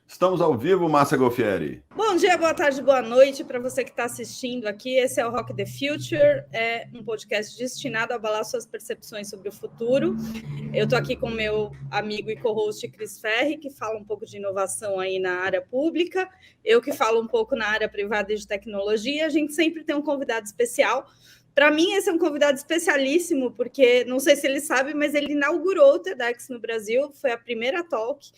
Estamos ao vivo, Márcia Golfieri. Bom dia, boa tarde, boa noite para você que está assistindo aqui. Esse é o Rock the Future, é um podcast destinado a abalar suas percepções sobre o futuro. Eu estou aqui com meu amigo e co-host Cris Ferri, que fala um pouco de inovação aí na área pública, eu que falo um pouco na área privada e de tecnologia. A gente sempre tem um convidado especial. Para mim, esse é um convidado especialíssimo, porque, não sei se ele sabe, mas ele inaugurou o TEDx no Brasil, foi a primeira talk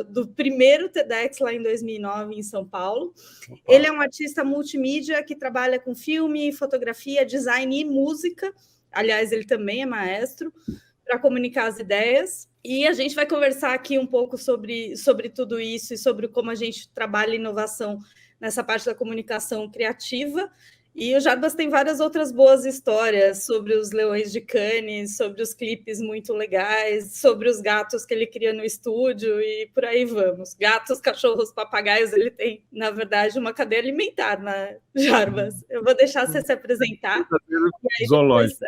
do primeiro TEDx lá em 2009, em São Paulo. Opa. Ele é um artista multimídia que trabalha com filme, fotografia, design e música. Aliás, ele também é maestro para comunicar as ideias. E a gente vai conversar aqui um pouco sobre tudo isso e sobre como a gente trabalha inovação nessa parte da comunicação criativa. E o Jarbas tem várias outras boas histórias sobre os leões de Cannes, sobre os clipes muito legais, sobre os gatos que ele cria no estúdio e por aí vamos. Gatos, cachorros, papagaios, ele tem, na verdade, uma cadeia alimentar, né, Jarbas? Eu vou deixar você se apresentar. Zoológico.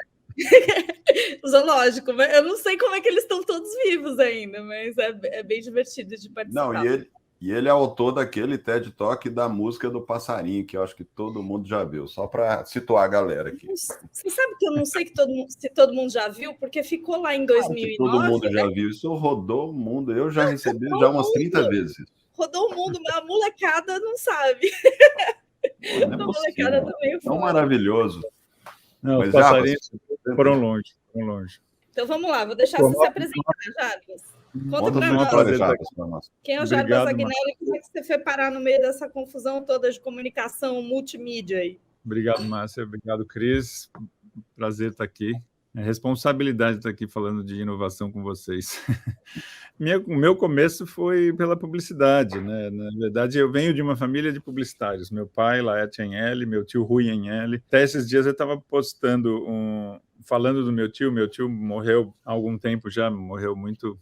Zoológico, eu não sei como é que eles estão todos vivos ainda, mas é bem divertido de participar. Não, e ele é autor daquele TED Talk da música do passarinho, que eu acho que todo mundo já viu, só para situar a galera aqui. Você sabe que eu não sei se todo mundo já viu, porque ficou lá em 2009. Todo mundo já viu, isso rodou o mundo, eu já recebi já umas 30 vezes. Rodou o mundo, mas a molecada não sabe. A molecada também é tão maravilhoso. Não, os passarinhos foram longe. Então vamos lá, vou deixar você se apresentar, Jarbas. Conta para nós. Quem é o Jarbas Agnello e como é que você foi parar no meio dessa confusão toda de comunicação multimídia aí? Obrigado, Márcia. Obrigado, Cris. Prazer estar aqui. É responsabilidade estar aqui falando de inovação com vocês. O meu começo foi pela publicidade, né? Na verdade, eu venho de uma família de publicitários. Meu pai, Laerte Agnelli, meu tio Rui Agnelli. Até esses dias eu estava postando falando do meu tio. Meu tio morreu há algum tempo já, morreu muito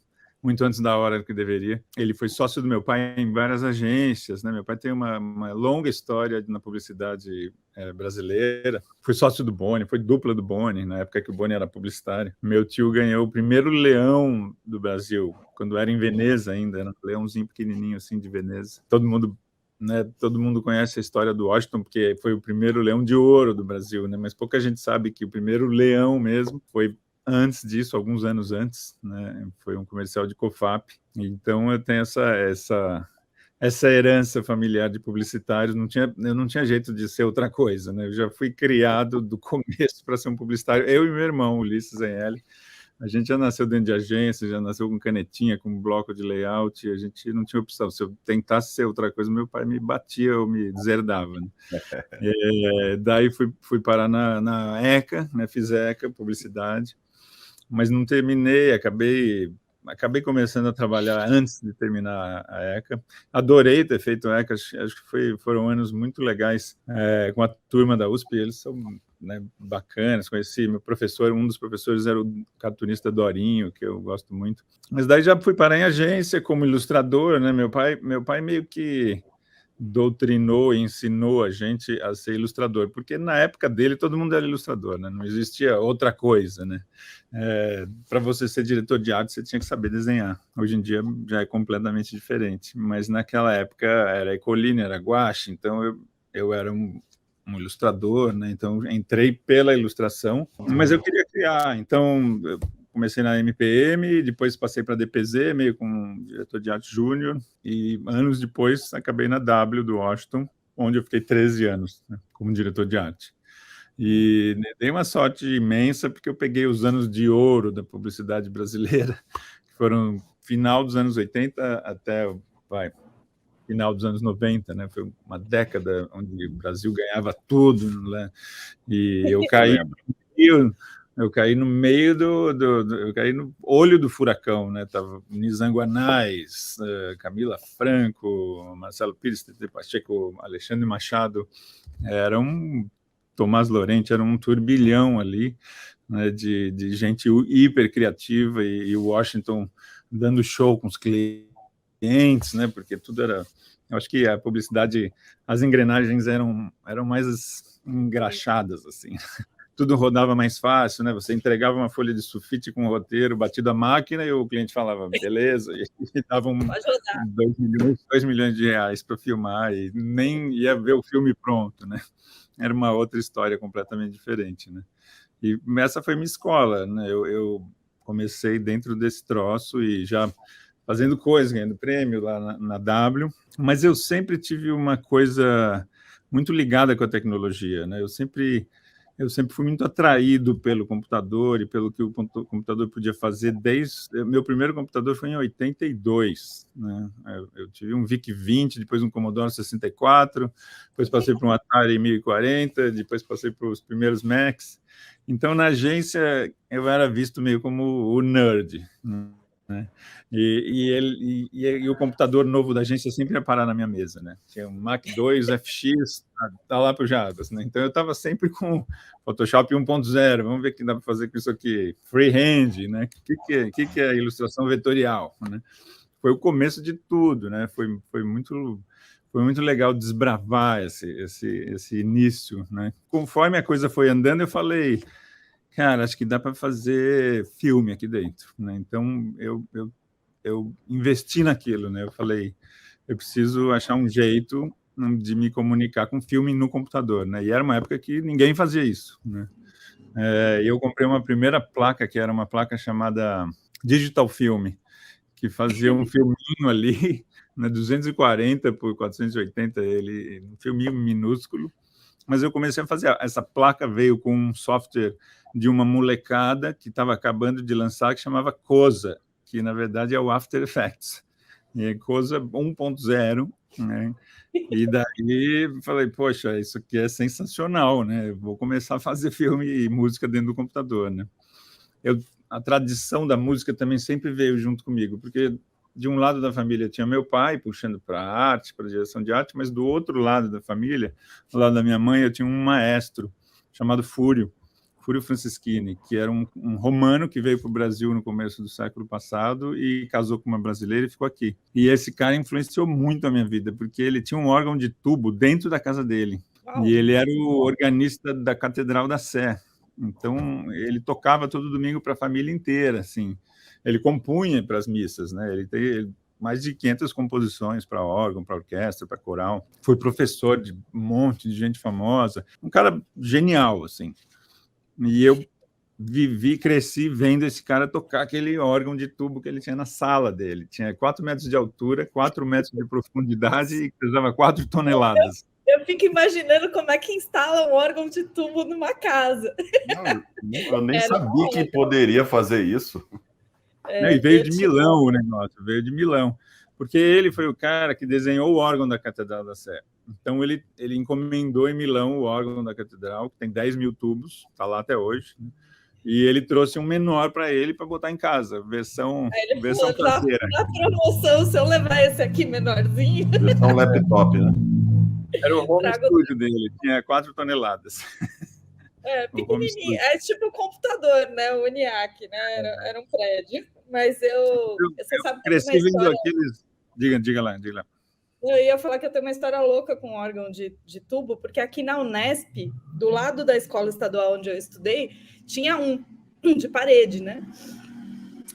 antes da hora que deveria. Ele foi sócio do meu pai em várias agências, né? Meu pai tem uma longa história na publicidade brasileira. Foi sócio do Boni, foi dupla do Boni, na época que o Boni era publicitário. Meu tio ganhou o primeiro leão do Brasil, quando era em Veneza ainda, era um leãozinho pequenininho assim de Veneza. Todo mundo conhece a história do Washington, porque foi o primeiro leão de ouro do Brasil, né? Mas pouca gente sabe que o primeiro leão mesmo foi antes disso, alguns anos antes, né? Foi um comercial de Cofap. Então eu tenho essa herança familiar de publicitários. Eu não tinha jeito de ser outra coisa, né? Eu já fui criado do começo para ser um publicitário. Eu e meu irmão, Ulisses Agnelli, a gente já nasceu dentro de agência, já nasceu com canetinha, com bloco de layout, a gente não tinha opção. Se eu tentasse ser outra coisa, meu pai me batia ou me deserdava, né? Daí fui parar na ECA, né? Fiz ECA, publicidade, mas não terminei, acabei começando a trabalhar antes de terminar a ECA. Adorei ter feito a ECA, acho que foram anos muito legais com a turma da USP, eles são, né, bacanas. Conheci meu professor, um dos professores era o cartunista Dorinho, que eu gosto muito. Mas daí já fui parar em agência como ilustrador, né? Meu pai meio que doutrinou e ensinou a gente a ser ilustrador, porque na época dele todo mundo era ilustrador, né? Não existia outra coisa, né? Para você ser diretor de arte, você tinha que saber desenhar. Hoje em dia já é completamente diferente, mas naquela época era Ecoline, era gouache, então eu era um ilustrador, né? Então entrei pela ilustração, mas eu queria criar, então eu comecei na MPM, depois passei para a DPZ, meio com diretor de arte júnior, e anos depois acabei na W do Washington, onde eu fiquei 13 anos, né, como diretor de arte. E dei uma sorte imensa, porque eu peguei os anos de ouro da publicidade brasileira, que foram final dos anos 80 até final dos anos 90, né? Foi uma década onde o Brasil ganhava tudo, né? E eu caí no meio eu caí no olho do furacão, né? Tava Nizam Guanais, Camila Franco, Marcelo Pires, Tete Pacheco, Alexandre Machado, Tomás Lorente, era um turbilhão ali, né, de gente hiper criativa e o Washington dando show com os clientes, né? Porque tudo era, eu acho que a publicidade, as engrenagens eram mais engraxadas, assim. tudo rodava mais fácil, né? Você entregava uma folha de sulfite com um roteiro batido à máquina e o cliente falava, beleza, e dava R$2 milhões para filmar e nem ia ver o filme pronto, né? Era uma outra história completamente diferente, né? E essa foi minha escola, né? Eu comecei dentro desse troço e já fazendo coisas, ganhando prêmio lá na W, mas eu sempre tive uma coisa muito ligada com a tecnologia, né? Eu sempre fui muito atraído pelo computador e pelo que o computador podia fazer desde... Meu primeiro computador foi em 82, né? Eu tive um VIC-20, depois um Commodore 64, depois passei para um Atari 1040, depois passei para os primeiros Macs. Então, na agência, eu era visto meio como o nerd, né? E o computador novo da agência sempre ia parar na minha mesa, né? Tinha um Mac 2 FX, tá lá para o Jabas, né? Então eu estava sempre com Photoshop 1.0, vamos ver o que dá para fazer com isso aqui, freehand, né? O que é ilustração vetorial, né? Foi o começo de tudo, né? Foi muito legal desbravar esse início, né? Conforme a coisa foi andando, eu falei, cara, acho que dá para fazer filme aqui dentro, né? Então eu investi naquilo, né? Eu falei, eu preciso achar um jeito de me comunicar com filme no computador, né? E era uma época que ninguém fazia isso, né? Eu comprei uma primeira placa, que era uma placa chamada Digital Film, que fazia um filminho ali, né, 240 por 480, um filminho minúsculo, mas eu comecei a fazer. Essa placa veio com um software de uma molecada que estava acabando de lançar, que chamava Cosa, que na verdade é o After Effects, e é Cosa 1.0, né? E daí falei, poxa, isso aqui é sensacional, né? Eu vou começar a fazer filme e música dentro do computador, né? A tradição da música também sempre veio junto comigo, porque de um lado da família tinha meu pai puxando para a arte, para a direção de arte, mas do outro lado da família, do lado da minha mãe, eu tinha um maestro chamado Fúrio Franceschini, que era um romano que veio para o Brasil no começo do século passado e casou com uma brasileira e ficou aqui. E esse cara influenciou muito a minha vida, porque ele tinha um órgão de tubo dentro da casa dele. Uau. E ele era o organista da Catedral da Sé. Então, ele tocava todo domingo para a família inteira, assim. Ele compunha para as missas, né? Ele tem mais de 500 composições para órgão, para orquestra, para coral. Foi professor de um monte de gente famosa. Um cara genial, assim. E eu cresci vendo esse cara tocar aquele órgão de tubo que ele tinha na sala dele. Tinha 4 metros de altura, 4 metros de profundidade e pesava 4 toneladas. Eu fico imaginando como é que instala um órgão de tubo numa casa. Eu nem sabia que poderia fazer isso. E veio de Milão o negócio, veio de Milão. Porque ele foi o cara que desenhou o órgão da Catedral da Sé. Então, ele encomendou em Milão o órgão da Catedral, que tem 10 mil tubos, está lá até hoje. E ele trouxe um menor para ele para botar em casa, versão caseira. Na promoção, se eu levar esse aqui menorzinho... Versão laptop, né? Era o home studio dele, tinha 4 toneladas. Pequenininho. É tipo um computador, né? O ENIAC, né? Era um prédio. Mas você sabe que cresci vendo aqueles... Diga lá. Eu ia falar que eu tenho uma história louca com órgão de tubo, porque aqui na Unesp, do lado da escola estadual onde eu estudei, tinha um de parede, né?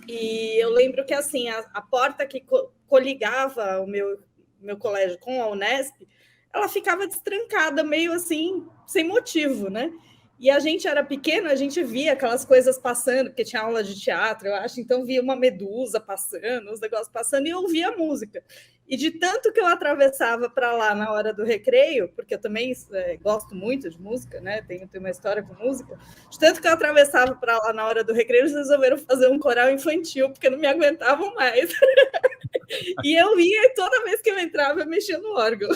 E eu lembro que assim, a porta que coligava o meu colégio com a Unesp, ela ficava destrancada, meio assim, sem motivo, né? E a gente era pequeno, a gente via aquelas coisas passando, porque tinha aula de teatro, eu acho, então via uma medusa passando, os negócios passando, e eu ouvia música. E de tanto que eu atravessava para lá na hora do recreio, porque eu também gosto muito de música, né? Tenho uma história com música, de tanto que eu atravessava para lá na hora do recreio, eles resolveram fazer um coral infantil, porque não me aguentavam mais. E eu ia, e toda vez que eu entrava, eu mexia no órgão.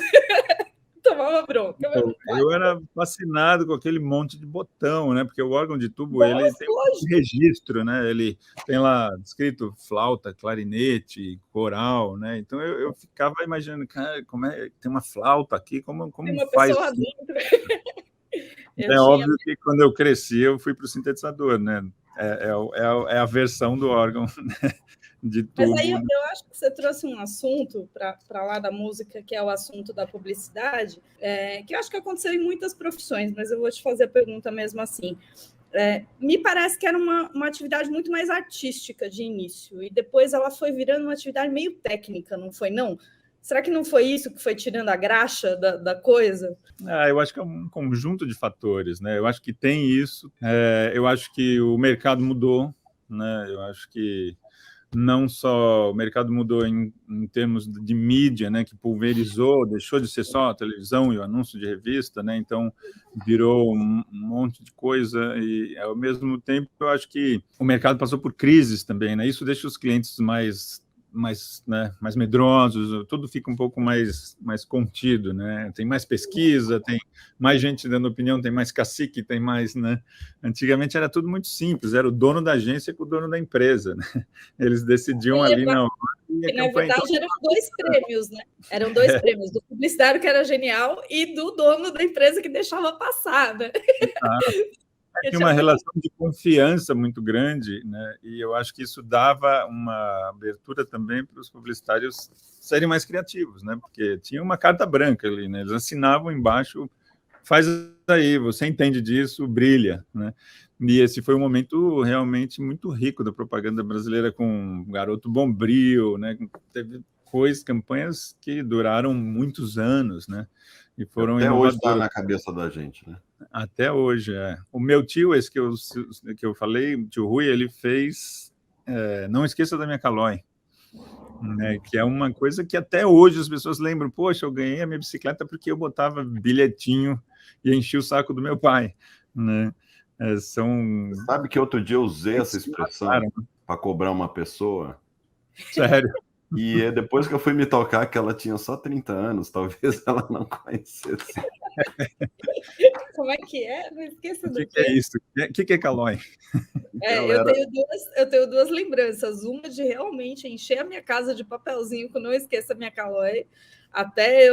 Tomava bronca. Eu era fascinado com aquele monte de botão, né? Porque o órgão de tubo ele tem um registro, né? Ele tem lá escrito flauta, clarinete, coral, né? Então eu ficava imaginando, cara, como tem uma flauta aqui, como tem uma faz? Pessoa dentro. Óbvio que quando eu cresci eu fui para o sintetizador, né? É a versão do órgão, né? de Mas tudo. aí eu acho que você trouxe um assunto para lá da música, que é o assunto da publicidade, que eu acho que aconteceu em muitas profissões, mas eu vou te fazer a pergunta mesmo assim. Me parece que era uma atividade muito mais artística de início, e depois ela foi virando uma atividade meio técnica, não foi, não? Será que não foi isso que foi tirando a graxa da coisa? Eu acho que é um conjunto de fatores, né? Eu acho que tem isso. Eu acho que o mercado mudou, né? Eu acho que não só o mercado mudou em termos de mídia, né? Que pulverizou, deixou de ser só a televisão e o anúncio de revista, né? Então virou um monte de coisa e ao mesmo tempo eu acho que o mercado passou por crises também, né? Isso deixa os clientes mais medrosos, tudo fica um pouco mais contido, né? Tem mais pesquisa, tem mais gente dando opinião, tem mais cacique, tem mais, né? Antigamente era tudo muito simples, era o dono da agência com o dono da empresa, né? Eles decidiam ali na hora e a na campanha. verdade, eram 2 prêmios, né? Eram 2 prêmios, do publicitário, que era genial, e do dono da empresa, que deixava passar, né? Tinha uma relação de confiança muito grande, né? E eu acho que isso dava uma abertura também para os publicitários serem mais criativos, né? Porque tinha uma carta branca ali, né? Eles assinavam embaixo, faz aí, você entende disso, brilha, né? E esse foi um momento realmente muito rico da propaganda brasileira, com Garoto Bombril, né? Teve campanhas que duraram muitos anos, né? E foram Até hoje inovadoras. está na cabeça da gente, né? Até hoje, é. O meu tio, esse que eu falei, o tio Rui, ele fez Não Esqueça da Minha Calói, né, que é uma coisa que até hoje as pessoas lembram. Poxa, eu ganhei a minha bicicleta porque eu botava bilhetinho e enchi o saco do meu pai, né? Sabe que outro dia eu usei essa expressão para cobrar uma pessoa? Sério? E depois que eu fui me tocar que ela tinha só 30 anos, talvez ela não conhecesse. Como é que é? Não esqueça do que é isso? O que é Calói? Eu tenho 2 lembranças. Uma de realmente encher a minha casa de papelzinho, que eu não esqueça a minha Calói, até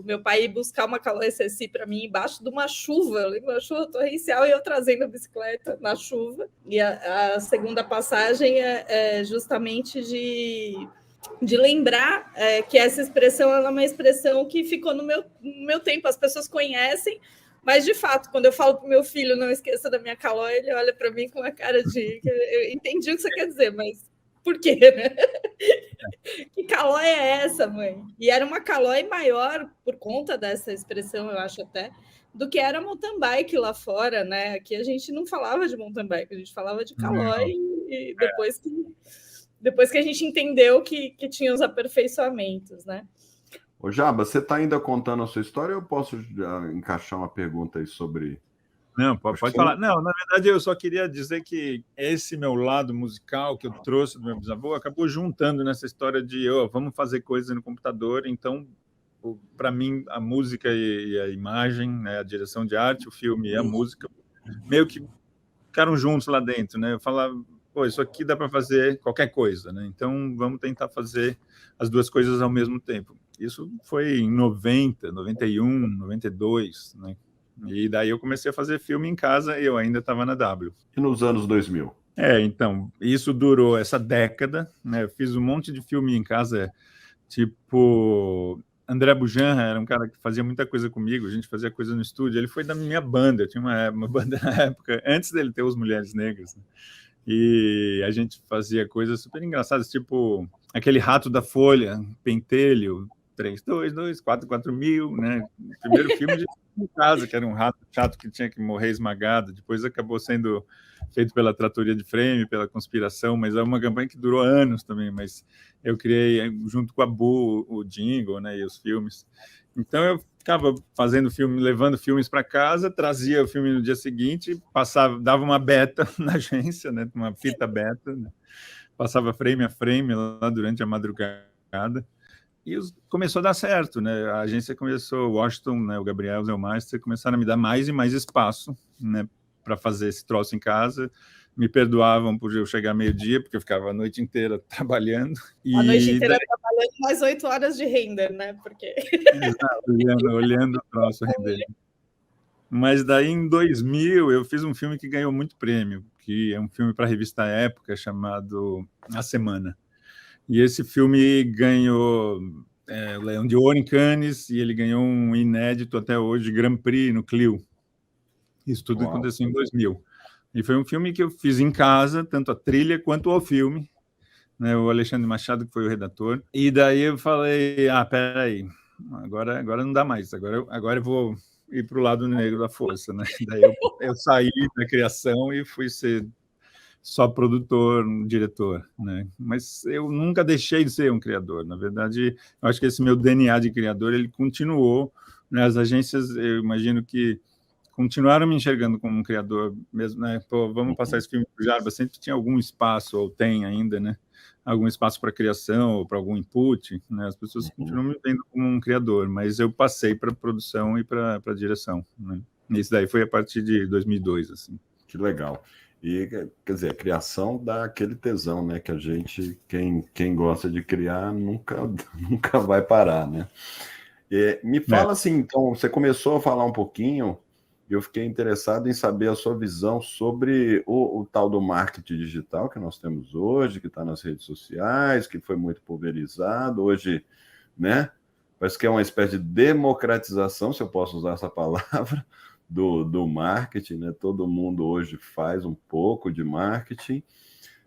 meu pai ir buscar uma Calói Ceci para mim embaixo de uma chuva. Eu lembro, uma chuva torrencial, e eu trazendo a bicicleta na chuva. E a segunda passagem é justamente de lembrar que essa expressão ela é uma expressão que ficou no meu tempo, as pessoas conhecem, mas, de fato, quando eu falo para o meu filho, não esqueça da minha Calói, ele olha para mim com uma cara de... Eu entendi o que você quer dizer, mas por quê, né? Que Calói é essa, mãe? E era uma Calói maior, por conta dessa expressão, eu acho até, do que era mountain bike lá fora, né? Aqui a gente não falava de mountain bike, a gente falava de Calói, e depois que a gente entendeu que tinha os aperfeiçoamentos, né? Ô, Jaba, você está ainda contando a sua história ou eu posso encaixar uma pergunta aí sobre... Não, pode falar. Não, na verdade, eu só queria dizer que esse meu lado musical que eu trouxe do meu bisavô acabou juntando nessa história de vamos fazer coisa no computador. Então, para mim, a música e a imagem, né, a direção de arte, o filme e a música, meio que ficaram juntos lá dentro, né? Eu falava, isso aqui dá para fazer qualquer coisa, né? Então, vamos tentar fazer as 2 coisas ao mesmo tempo. Isso foi em 90, 91, 92, né? E daí eu comecei a fazer filme em casa e eu ainda estava na W. E nos anos 2000? Então, isso durou essa década, né? Eu fiz um monte de filme em casa, tipo... André Bujan era um cara que fazia muita coisa comigo, a gente fazia coisa no estúdio, ele foi da minha banda, eu tinha uma banda na época, antes dele ter os Mulheres Negras, né? E a gente fazia coisas super engraçadas, tipo aquele Rato da Folha, Pentelho, 322, 44000, né? O primeiro filme de casa, que era um rato chato que tinha que morrer esmagado, depois acabou sendo feito pela Tratoria de Frame, pela Conspiração, mas é uma campanha que durou anos também, mas eu criei, junto com a Bu, o jingle, né, e os filmes. Então eu ficava fazendo filme, levando filmes para casa, trazia o filme no dia seguinte, dava uma beta na agência, né, uma fita beta, né, passava frame a frame lá durante a madrugada, e começou a dar certo, né? A agência começou, o Washington, né, o Gabriel, o Zé Meister, começaram a me dar mais e mais espaço, né, para fazer esse troço em casa. Me perdoavam por eu chegar meio-dia, porque eu ficava a noite inteira trabalhando. A noite inteira trabalhando, mais 8 horas de render, né? Porque... Exato, olhando o troço render. Mas daí, em 2000, eu fiz um filme que ganhou muito prêmio, que é um filme para a revista Época, chamado A Semana. E esse filme ganhou o Leão de Ouro em Cannes, e ele ganhou um inédito até hoje Grand Prix no Clio. Isso tudo aconteceu em 2000. E foi um filme que eu fiz em casa, tanto a trilha quanto o filme, né? O Alexandre Machado, que foi o redator. E daí eu falei, peraí, agora não dá mais, agora eu vou ir para o lado negro da força, né? Daí eu saí da criação e fui ser só produtor, diretor, né? Mas eu nunca deixei de ser um criador. Na verdade, eu acho que esse meu DNA de criador, ele continuou, né? As agências, eu imagino que continuaram me enxergando como um criador mesmo, né? Pô, vamos passar esse filme para o Jarbas, sempre tinha algum espaço, ou tem ainda, né? Algum espaço para criação ou para algum input, né? As pessoas continuam me vendo como um criador, mas eu passei para produção e para direção, né? E isso daí foi a partir de 2002, assim. Que legal. E, quer dizer, a criação dá aquele tesão, né? Que a gente, quem gosta de criar, nunca vai parar, né? Me fala assim, então, você começou a falar um pouquinho, eu fiquei interessado em saber a sua visão sobre o tal do marketing digital que nós temos hoje, que está nas redes sociais, que foi muito pulverizado. Hoje, né? Parece que é uma espécie de democratização, se eu posso usar essa palavra, do marketing, né? Todo mundo hoje faz um pouco de marketing,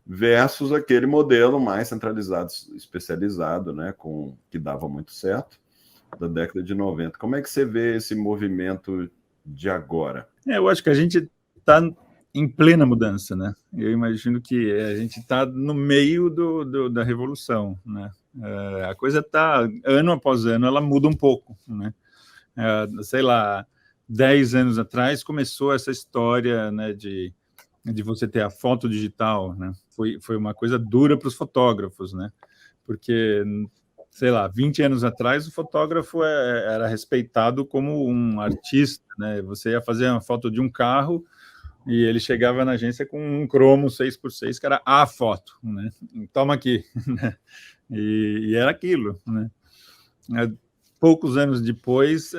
versus aquele modelo mais centralizado, especializado, né? Que dava muito certo, da década de 90. Como é que você vê esse movimento de agora? Eu acho que a gente está em plena mudança, né? Eu imagino que a gente está no meio da revolução, né? A coisa está, ano após ano, ela muda um pouco, né? Sei lá, 10 anos atrás começou essa história, né, de você ter a foto digital, né? Foi uma coisa dura para os fotógrafos, né? Porque, sei lá, 20 anos atrás o fotógrafo era respeitado como um artista, né? Você ia fazer uma foto de um carro e ele chegava na agência com um cromo 6x6, que era a foto, né? Toma aqui, né? E era aquilo, né? Poucos anos depois,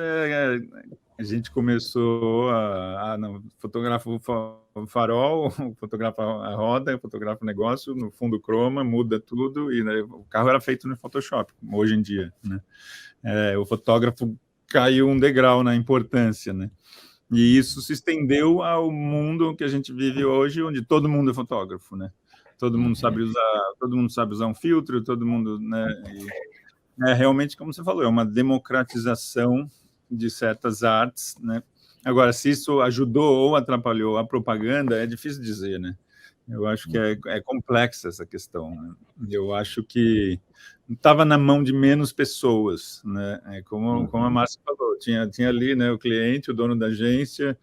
a gente começou não, fotografa o farol, fotografa a roda, fotografa o negócio, no fundo croma, muda tudo, e né, o carro era feito no Photoshop, hoje em dia, né? O fotógrafo caiu um degrau na importância, né? E isso se estendeu ao mundo que a gente vive hoje, onde todo mundo é fotógrafo, né? Todo mundo sabe usar um filtro, todo mundo, né? Realmente, como você falou, é uma democratização de certas artes, né? Agora, se isso ajudou ou atrapalhou a propaganda, é difícil dizer, né? Eu acho que é complexa essa questão, né? Eu acho que estava na mão de menos pessoas, né? Como a Márcia falou, tinha ali, né, o cliente, o dono da agência,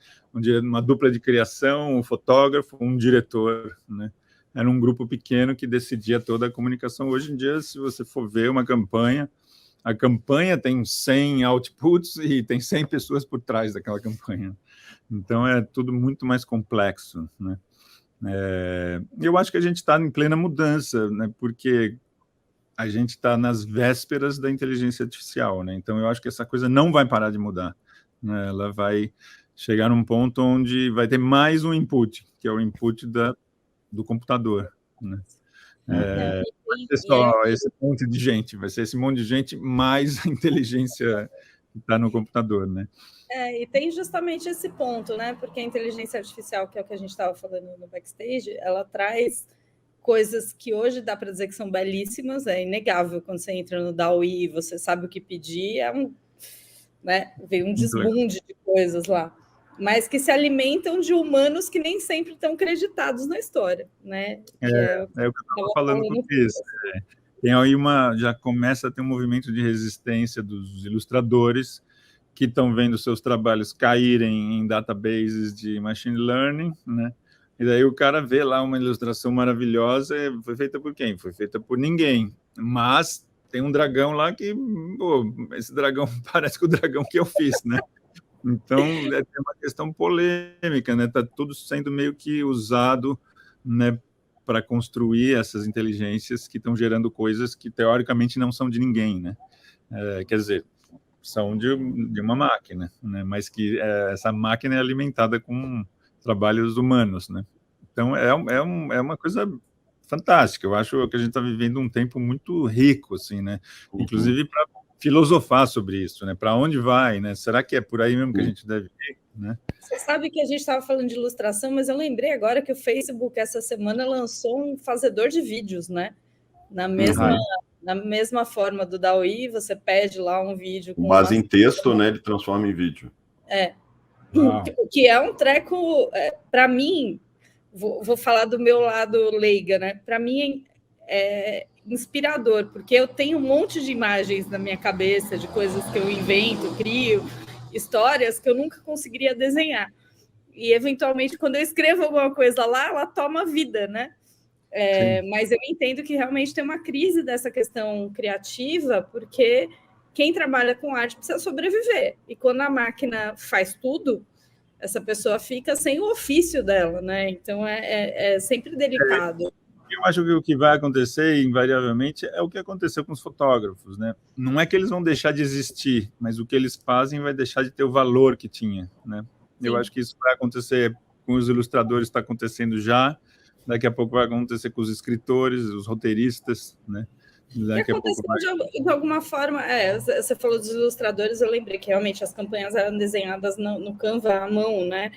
uma dupla de criação, um fotógrafo, um diretor, né? Era um grupo pequeno que decidia toda a comunicação. Hoje em dia, se você for ver uma campanha, a campanha tem 100 outputs e tem 100 pessoas por trás daquela campanha. Então, é tudo muito mais complexo, né? Eu acho que a gente está em plena mudança, né? Porque a gente está nas vésperas da inteligência artificial, né? Então, eu acho que essa coisa não vai parar de mudar, né? Ela vai chegar num ponto onde vai ter mais um input, que é o input do computador, né? Vai ser só esse monte de gente, vai ser esse monte de gente mais a inteligência que está no computador, né? E tem justamente esse ponto, né? Porque a inteligência artificial, que é o que a gente estava falando no backstage, ela traz coisas que hoje dá para dizer que são belíssimas, é inegável quando você entra no DALL-E e você sabe o que pedir, né? Veio um desbunde de coisas lá, mas que se alimentam de humanos que nem sempre estão creditados na história, né? O que eu estava falando com isso. Tem aí já começa a ter um movimento de resistência dos ilustradores que estão vendo seus trabalhos caírem em databases de machine learning, né? E daí o cara vê lá uma ilustração maravilhosa, foi feita por quem? Foi feita por ninguém, mas tem um dragão lá que, pô, esse dragão parece com o dragão que eu fiz, né? Então, é uma questão polêmica, né? Está tudo sendo meio que usado, né, para construir essas inteligências que estão gerando coisas que, teoricamente, não são de ninguém, né? Quer dizer, são de uma máquina, né? Mas que essa máquina é alimentada com trabalhos humanos, né? Então, é uma coisa fantástica. Eu acho que a gente está vivendo um tempo muito rico, assim, né? Inclusive para filosofar sobre isso, né? Para onde vai, né? Será que é por aí mesmo que a gente deve ir, né? Você sabe que a gente estava falando de ilustração, mas eu lembrei agora que o Facebook essa semana lançou um fazedor de vídeos, né? Na mesma forma do DALL-E, você pede lá um vídeo com base em texto, né? Ele transforma em vídeo. Que é um treco, para mim, vou falar do meu lado leiga, né? Para mim é inspirador, porque eu tenho um monte de imagens na minha cabeça, de coisas que eu invento, crio, histórias que eu nunca conseguiria desenhar. E, eventualmente, quando eu escrevo alguma coisa lá, ela toma vida, né? Mas eu entendo que realmente tem uma crise dessa questão criativa, porque quem trabalha com arte precisa sobreviver. E quando a máquina faz tudo, essa pessoa fica sem o ofício dela, né? Então é sempre delicado. Eu acho que o que vai acontecer, invariavelmente, é o que aconteceu com os fotógrafos, né? Não é que eles vão deixar de existir, mas o que eles fazem vai deixar de ter o valor que tinha, né? Sim. Eu acho que isso vai acontecer com os ilustradores, está acontecendo já. Daqui a pouco vai acontecer com os escritores, os roteiristas, né? Daqui a pouco vai... de alguma forma, você falou dos ilustradores, eu lembrei que realmente as campanhas eram desenhadas no Canva à mão, né?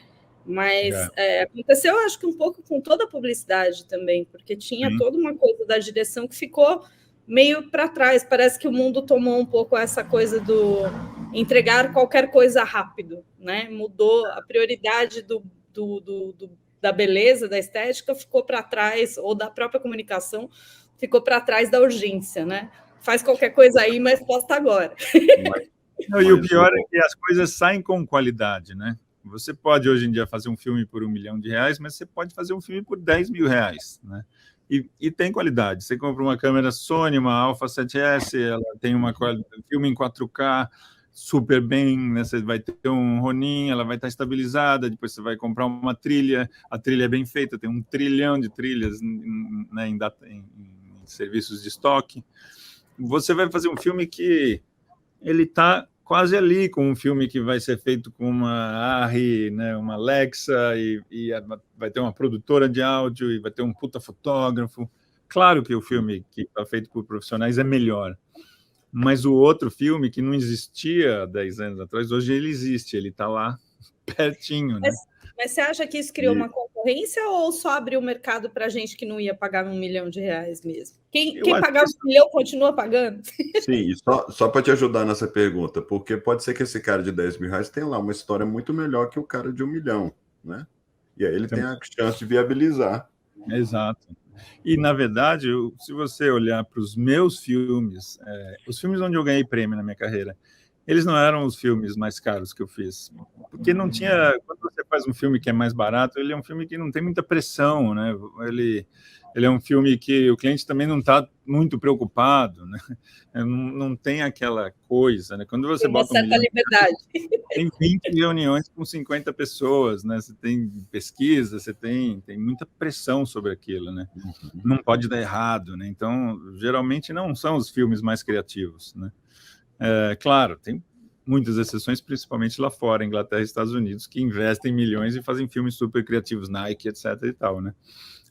Mas aconteceu, acho que um pouco com toda a publicidade também, porque tinha toda uma coisa da direção que ficou meio para trás. Parece que o mundo tomou um pouco essa coisa do entregar qualquer coisa rápido, né? Mudou a prioridade da beleza, da estética, ficou para trás, ou da própria comunicação, ficou para trás da urgência, né? Faz qualquer coisa aí, mas posta agora. Não, e o pior é que as coisas saem com qualidade, né? Você pode, hoje em dia, fazer um filme por R$1 milhão, mas você pode fazer um filme por R$10 mil, né? E tem qualidade. Você compra uma câmera Sony, uma Alpha 7S, ela tem uma filme em 4K, super bem, né? Você vai ter um Ronin, ela vai estar estabilizada, depois você vai comprar uma trilha, a trilha é bem feita, tem 1 trilhão de trilhas, né, em serviços de estoque. Você vai fazer um filme que ele está quase ali com um filme que vai ser feito com uma Arri, né, uma Alexa, e vai ter uma produtora de áudio, e vai ter um puta fotógrafo. Claro que o filme que está feito por profissionais é melhor, mas o outro filme que não existia 10 anos atrás, hoje ele existe, ele está lá pertinho, né? Mas você acha que isso criou uma concorrência ou só abriu o mercado para gente que não ia pagar R$1 milhão mesmo? Quem pagava R$1 milhão continua pagando? Sim, e só para te ajudar nessa pergunta, porque pode ser que esse cara de R$10 mil tenha lá uma história muito melhor que o cara de R$1 milhão, né? E aí ele tem a chance de viabilizar. Exato. E, na verdade, se você olhar para os meus filmes, os filmes onde eu ganhei prêmio na minha carreira, eles não eram os filmes mais caros que eu fiz, porque não tinha... Quando você faz um filme que é mais barato, ele é um filme que não tem muita pressão, né? Ele é um filme que o cliente também não está muito preocupado, né? Não tem aquela coisa, né? Quando você bota uma certa liberdade. Tem 20 reuniões com 50 pessoas, né? Você tem pesquisa, você tem muita pressão sobre aquilo, né? Não pode dar errado, né? Então, geralmente não são os filmes mais criativos, né? Claro, tem muitas exceções, principalmente lá fora, Inglaterra e Estados Unidos, que investem milhões e fazem filmes super criativos, Nike, etc. e tal, né?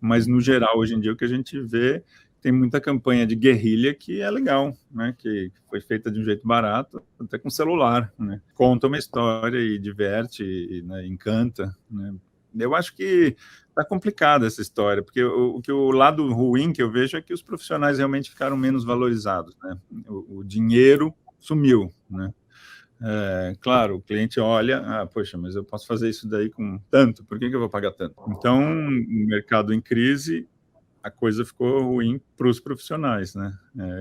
Mas, no geral, hoje em dia, o que a gente vê, tem muita campanha de guerrilha que é legal, né? Que foi feita de um jeito barato, até com celular, né? Conta uma história e diverte, né? Encanta, né? Eu acho que está complicada essa história, porque o lado ruim que eu vejo é que os profissionais realmente ficaram menos valorizados, né? O dinheiro sumiu, né? Claro, o cliente olha, poxa, mas eu posso fazer isso daí com tanto, por que eu vou pagar tanto? Então, no mercado em crise, a coisa ficou ruim para os profissionais, né?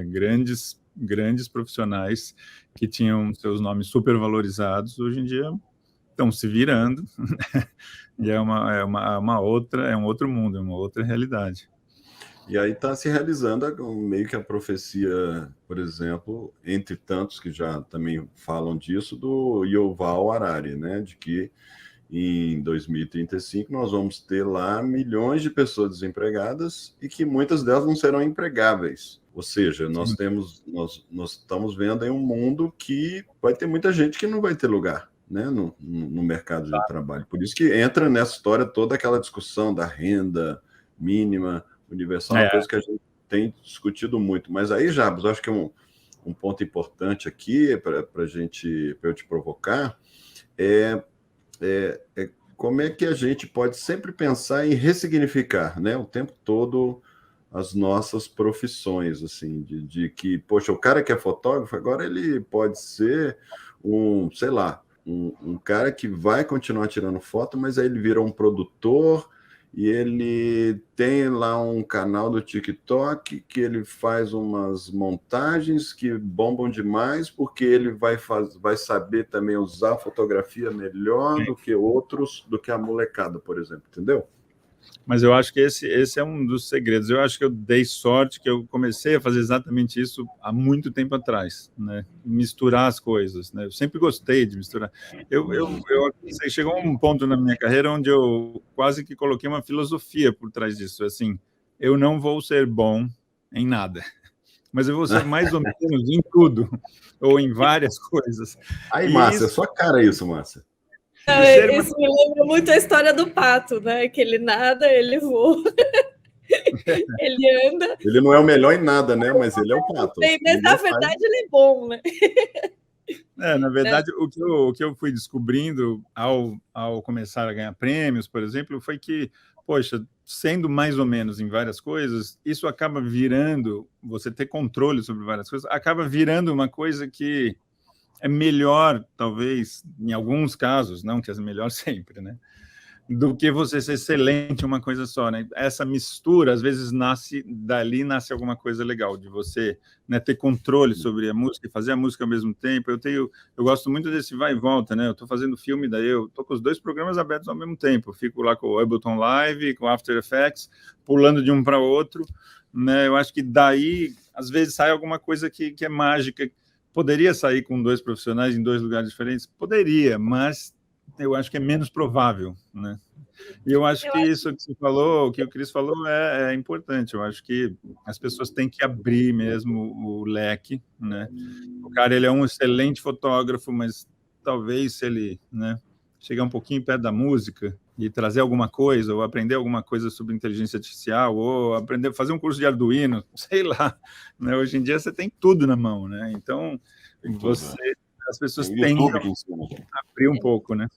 Grandes profissionais que tinham seus nomes super valorizados, hoje em dia estão se virando, e é um outro mundo, é uma outra realidade. E aí está se realizando meio que a profecia, por exemplo, entre tantos que já também falam disso, do Yuval Harari, né? De que em 2035 nós vamos ter lá milhões de pessoas desempregadas e que muitas delas não serão empregáveis. Ou seja, nós estamos vendo aí um mundo que vai ter muita gente que não vai ter lugar, né, no mercado de trabalho. Por isso que entra nessa história toda aquela discussão da renda mínima, universal é uma coisa que a gente tem discutido muito. Mas aí, Jabos, acho que um ponto importante aqui para eu te provocar é como é que a gente pode sempre pensar em ressignificar, né, o tempo todo as nossas profissões, assim, de que, poxa, o cara que é fotógrafo, agora ele pode ser sei lá, um cara que vai continuar tirando foto, mas aí ele vira um produtor e ele tem lá um canal do TikTok que ele faz umas montagens que bombam demais, porque ele vai saber também usar a fotografia melhor do que outros, do que a molecada, por exemplo, entendeu? Mas eu acho que esse é um dos segredos. Eu acho que eu dei sorte que eu comecei a fazer exatamente isso há muito tempo atrás, né? Misturar as coisas, né? Eu sempre gostei de misturar. Chegou um ponto na minha carreira onde eu quase que coloquei uma filosofia por trás disso. Assim, eu não vou ser bom em nada, mas eu vou ser mais ou menos em tudo, ou em várias coisas. Aí, Márcia, é sua cara isso, Márcia. Isso me lembra muito a história do pato, né? Que ele nada, ele voa, ele anda. Ele não é o melhor em nada, né? Mas ele é o pato. Mas na verdade ele é bom, né? Na verdade, o que eu fui descobrindo ao começar a ganhar prêmios, por exemplo, foi que, poxa, sendo mais ou menos em várias coisas, isso acaba virando, você ter controle sobre várias coisas, acaba virando uma coisa que é melhor, talvez, em alguns casos, não que é melhor sempre, né? Do que você ser excelente em uma coisa só, né? Essa mistura, às vezes, nasce alguma coisa legal, de você, né, ter controle sobre a música e fazer a música ao mesmo tempo. Eu gosto muito desse vai e volta, né? Eu estou fazendo filme, daí eu estou com os dois programas abertos ao mesmo tempo. Eu fico lá com o Ableton Live, com o After Effects, pulando de um para o outro, né? Eu acho que daí, às vezes, sai alguma coisa que é mágica. Poderia sair com dois profissionais em dois lugares diferentes? Poderia, mas eu acho que é menos provável, né? E eu acho que isso que você falou, que o Cris falou, é importante. Eu acho que as pessoas têm que abrir mesmo o leque, né? O cara, ele é um excelente fotógrafo, mas talvez se ele, né, chegar um pouquinho perto da música e trazer alguma coisa, ou aprender alguma coisa sobre inteligência artificial, ou aprender a fazer um curso de Arduino, sei lá, né? Hoje em dia você tem tudo na mão, né? Então, as pessoas têm que abrir um pouco, né?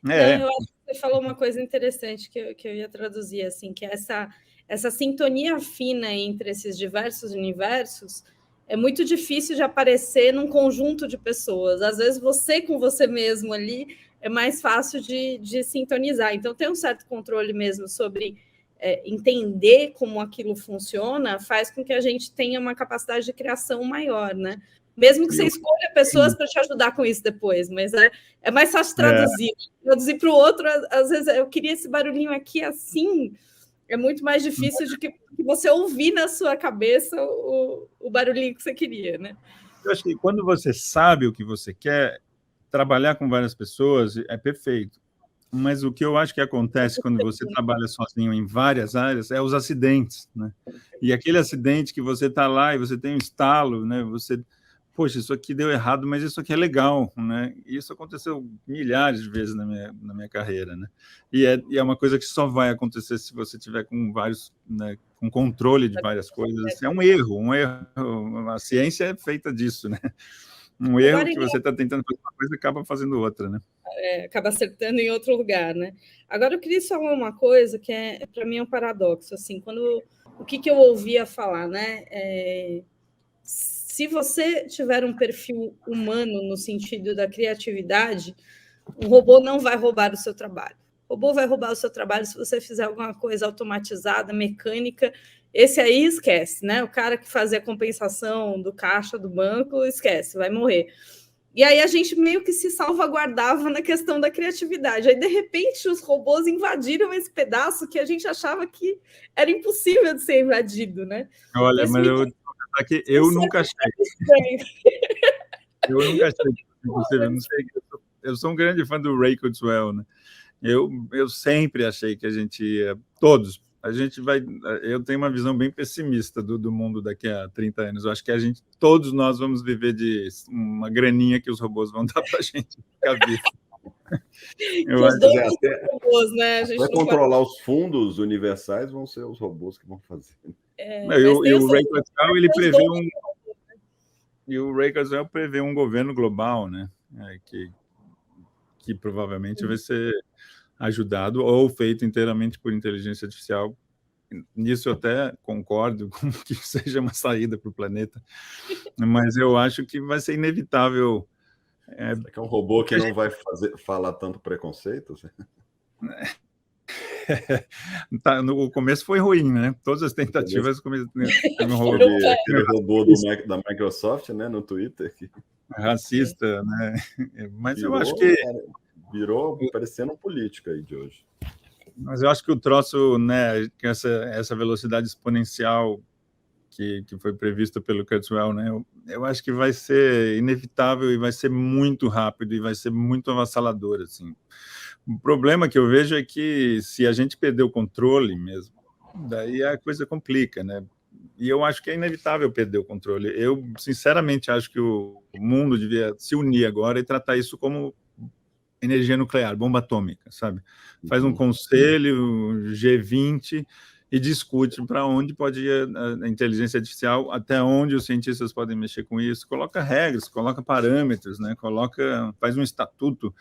Não, eu acho que você falou uma coisa interessante que eu ia traduzir, assim, que é essa sintonia fina entre esses diversos universos é muito difícil de aparecer num conjunto de pessoas. Às vezes você com você mesmo ali é mais fácil de sintonizar. Então, ter um certo controle mesmo sobre entender como aquilo funciona faz com que a gente tenha uma capacidade de criação maior, né? Mesmo que você escolha pessoas para te ajudar com isso depois, mas é mais fácil traduzir. Traduzir para o outro, às vezes, eu queria esse barulhinho aqui assim, é muito mais difícil do que você ouvir na sua cabeça o barulhinho que você queria, né? Eu acho que quando você sabe o que você quer, trabalhar com várias pessoas é perfeito. Mas o que eu acho que acontece quando você trabalha sozinho em várias áreas é os acidentes, né? E aquele acidente que você está lá e você tem um estalo, né? Você, poxa, isso aqui deu errado, mas isso aqui é legal, né? E isso aconteceu milhares de vezes na minha carreira, né? E é uma coisa que só vai acontecer se você tiver com vários, né, com controle de várias coisas. É um erro. A ciência é feita disso, né? Um erro que você está tentando fazer uma coisa e acaba fazendo outra, né? Acaba acertando em outro lugar, né? Agora eu queria falar uma coisa que para mim é um paradoxo, assim, o que eu ouvia falar, né? Se você tiver um perfil humano no sentido da criatividade, um robô não vai roubar o seu trabalho. O robô vai roubar o seu trabalho se você fizer alguma coisa automatizada, mecânica. Esse aí esquece, né? O cara que fazia a compensação do caixa do banco, esquece, vai morrer. E aí a gente meio que se salvaguardava na questão da criatividade. Aí, de repente, os robôs invadiram esse pedaço que a gente achava que era impossível de ser invadido, né? Olha, mas eu vou confessar que eu nunca achei. Eu nunca achei que fosse impossível. Não sei, eu sou um grande fã do Ray Kurzweil, né? Eu sempre achei que a gente ia... Eu tenho uma visão bem pessimista do mundo daqui a 30 anos. Eu acho que todos nós vamos viver de uma graninha que os robôs vão dar para a gente ficar vivo. Eu Os acho dois até, são robôs, né? A gente para não controlar os fundos universais vão ser os robôs que vão fazer. E o Ray Kurzweil, ele prevê Ray Kurzweil prevê um governo global, né? Que provavelmente vai ser ajudado ou feito inteiramente por inteligência artificial. Nisso eu até concordo com que seja uma saída para o planeta, mas eu acho que vai ser inevitável. Será que é um robô que não vai falar tanto preconceito? No começo foi ruim, né? Todas as tentativas aquele robô da Microsoft, né, no Twitter, racista, né? Mas eu acho que virou parecendo um político aí de hoje. Mas eu acho que o troço, né, que essa velocidade exponencial que foi prevista pelo Kurzweil, né, eu acho que vai ser inevitável e vai ser muito rápido e vai ser muito avassalador, assim. O problema que eu vejo é que se a gente perder o controle mesmo, daí a coisa complica, né? E eu acho que é inevitável perder o controle. Eu, sinceramente, acho que o mundo devia se unir agora e tratar isso como energia nuclear, bomba atômica, sabe? Faz um conselho, G20, e discute para onde pode ir a inteligência artificial, até onde os cientistas podem mexer com isso, coloca regras, coloca parâmetros, né? Faz um estatuto,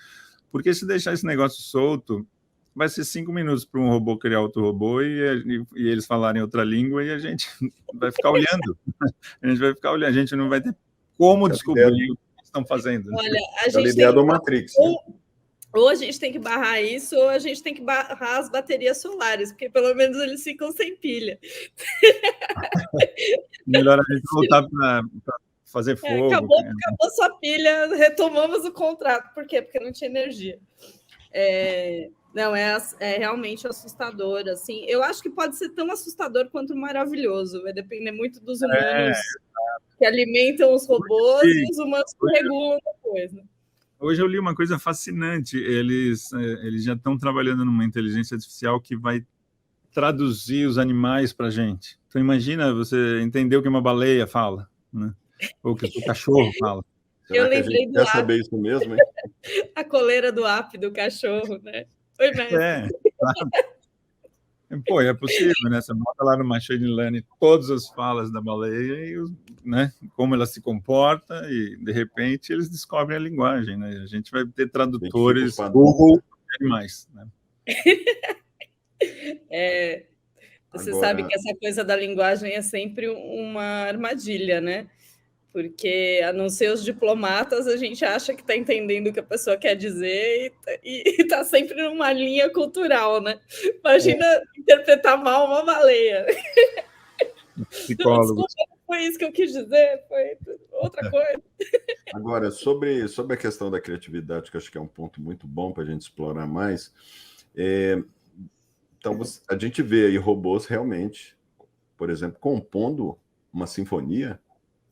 porque se deixar esse negócio solto, vai ser 5 minutos para um robô criar outro robô e eles falarem outra língua e a gente vai ficar olhando. A gente vai ficar olhando, a gente não vai ter como descobrir o que estão fazendo. Olha, a gente ideia do Matrix, né? Ou a gente tem que barrar isso, ou a gente tem que barrar as baterias solares, porque pelo menos eles ficam sem pilha. Melhor a gente voltar para fazer fogo. Acabou sua pilha, retomamos o contrato. Por quê? Porque não tinha energia. Não, é realmente assustador. Assim. Eu acho que pode ser tão assustador quanto maravilhoso. Vai depender muito dos humanos que alimentam os robôs e os humanos que regulam depois, né? Hoje eu li uma coisa fascinante. Eles já estão trabalhando numa inteligência artificial que vai traduzir os animais para a gente. Então, imagina você entender o que uma baleia fala, né? Ou o que o cachorro fala. Será que a gente quer saber isso mesmo, hein? A coleira do app do cachorro, né? Oi, mestre. Pô, é possível, né? Você bota lá no machine learning todas as falas da baleia e, né, como ela se comporta e, de repente, eles descobrem a linguagem, né? A gente vai ter tradutores Google de animais, né? Você sabe que essa coisa da linguagem é sempre uma armadilha, né? Porque, a não ser os diplomatas, a gente acha que está entendendo o que a pessoa quer dizer e está sempre numa linha cultural, né? Imagina interpretar mal uma baleia. Psicólogo. Desculpa, foi isso que eu quis dizer, foi outra coisa. Agora, sobre a questão da criatividade, que eu acho que é um ponto muito bom para a gente explorar mais, então a gente vê aí robôs realmente, por exemplo, compondo uma sinfonia,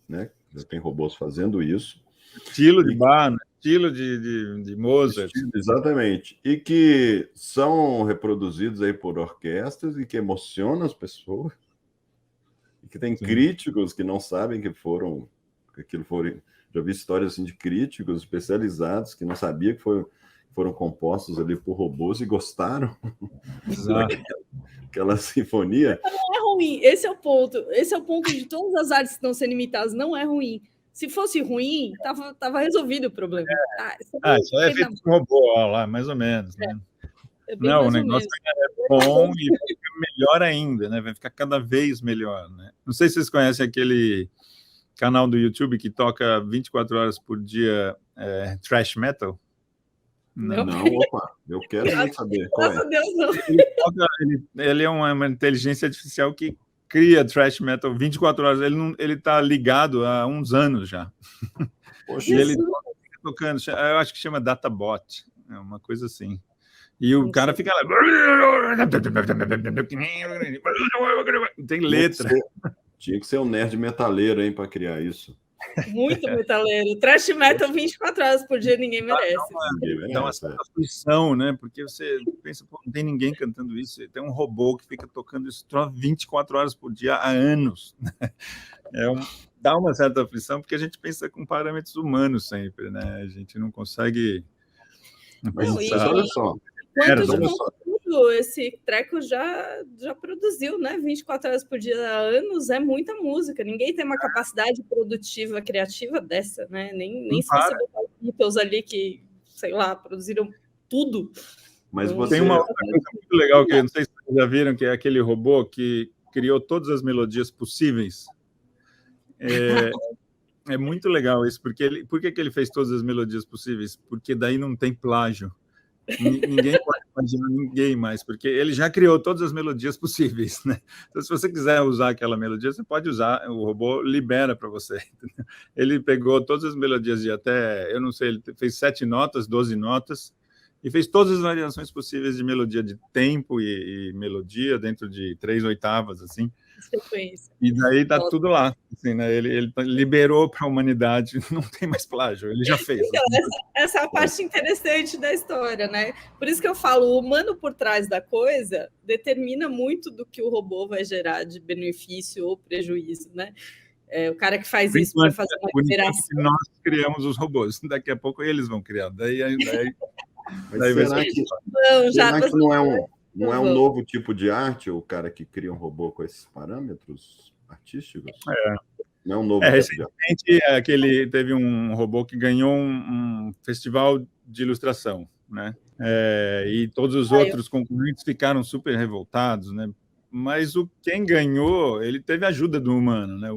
né? Já tem robôs fazendo isso. Estilo de Bach, né? Estilo de Mozart. Exatamente. E que são reproduzidos aí por orquestras e que emocionam as pessoas. E que tem críticos que não sabem que aquilo foram... Já vi histórias assim, de críticos especializados que não sabiam que foram compostos ali por robôs e gostaram daquela sinfonia. Não é ruim, esse é o ponto. Esse é o ponto de todas as artes que estão sendo imitadas, não é ruim. Se fosse ruim, tava resolvido o problema. Isso é feito com robô, lá, mais ou menos, né? Não, o negócio é bom e fica melhor ainda, né? Vai ficar cada vez melhor, né? Não sei se vocês conhecem aquele canal do YouTube que toca 24 horas por dia thrash metal. Não, opa, eu quero muito saber. Graças a Deus, não. Ele é uma inteligência artificial que cria thrash metal 24 horas. Ele está ligado há uns anos já. Poxa, e ele fica tocando, eu acho que chama Databot, é uma coisa assim. E o cara fica lá. Tem letra. Tinha que ser um nerd metaleiro, hein, para criar isso. Muito metaleiro. Thrash metal 24 horas por dia, ninguém merece. Dá uma certa aflição, né? Porque você pensa, pô, não tem ninguém cantando isso. Tem um robô que fica tocando isso 24 horas por dia há anos. Dá uma certa aflição, porque a gente pensa com parâmetros humanos sempre, né? A gente não consegue Mas Não, olha só. Quanto de conteúdo esse treco já produziu, né? 24 horas por dia há anos, é muita música. Ninguém tem uma capacidade produtiva, criativa dessa, né? Nem se você botar os Beatles ali que, sei lá, produziram tudo. Mas Tem uma outra coisa muito legal que eu não sei se vocês já viram, que é aquele robô que criou todas as melodias possíveis. É muito legal isso, porque por que ele fez todas as melodias possíveis? Porque daí não tem plágio. Ninguém pode imaginar ninguém mais, porque ele já criou todas as melodias possíveis, né? Então, se você quiser usar aquela melodia, você pode usar, o robô libera para você. Entendeu? Ele pegou todas as melodias de até, eu não sei, ele fez 7 notas, 12 notas, e fez todas as variações possíveis de melodia, de tempo e melodia, dentro de 3 oitavas, assim. E daí tá tudo lá, assim, né? Ele liberou para a humanidade, não tem mais plágio, ele já fez. Então, essa é a parte interessante da história, né? Por isso que eu falo, o humano por trás da coisa determina muito do que o robô vai gerar de benefício ou prejuízo, né? O cara que faz isso para fazer uma liberação. Nós criamos os robôs, daqui a pouco eles vão criar. Daí será que não é um novo tipo de arte, o cara que cria um robô com esses parâmetros artísticos? Não é um novo tipo de arte. Recentemente, teve um robô que ganhou um festival de ilustração, né? E todos os outros concorrentes ficaram super revoltados, né? Mas quem ganhou, ele teve a ajuda do humano, né? O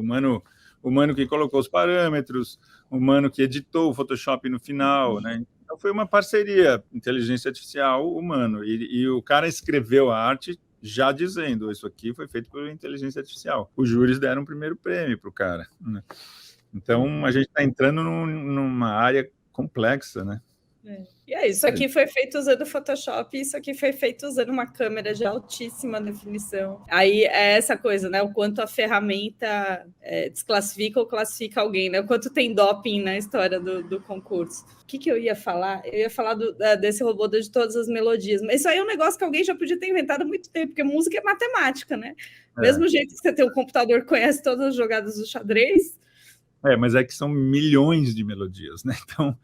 humano que colocou os parâmetros, o humano que editou o Photoshop no final, né? Então foi uma parceria, inteligência artificial, humano, e o cara escreveu a arte já dizendo, isso aqui foi feito por inteligência artificial. Os júris deram o primeiro prêmio para o cara, né? Então a gente está entrando numa área complexa, né? E isso aqui foi feito usando Photoshop, isso aqui foi feito usando uma câmera de altíssima definição. Aí é essa coisa, né? O quanto a ferramenta desclassifica ou classifica alguém, né? O quanto tem doping na história do concurso. O que eu ia falar? Eu ia falar desse robô de todas as melodias. Mas isso aí é um negócio que alguém já podia ter inventado há muito tempo, porque música é matemática, né? Mesmo jeito que você tem um computador que conhece todas as jogadas do xadrez. Mas é que são milhões de melodias, né? Então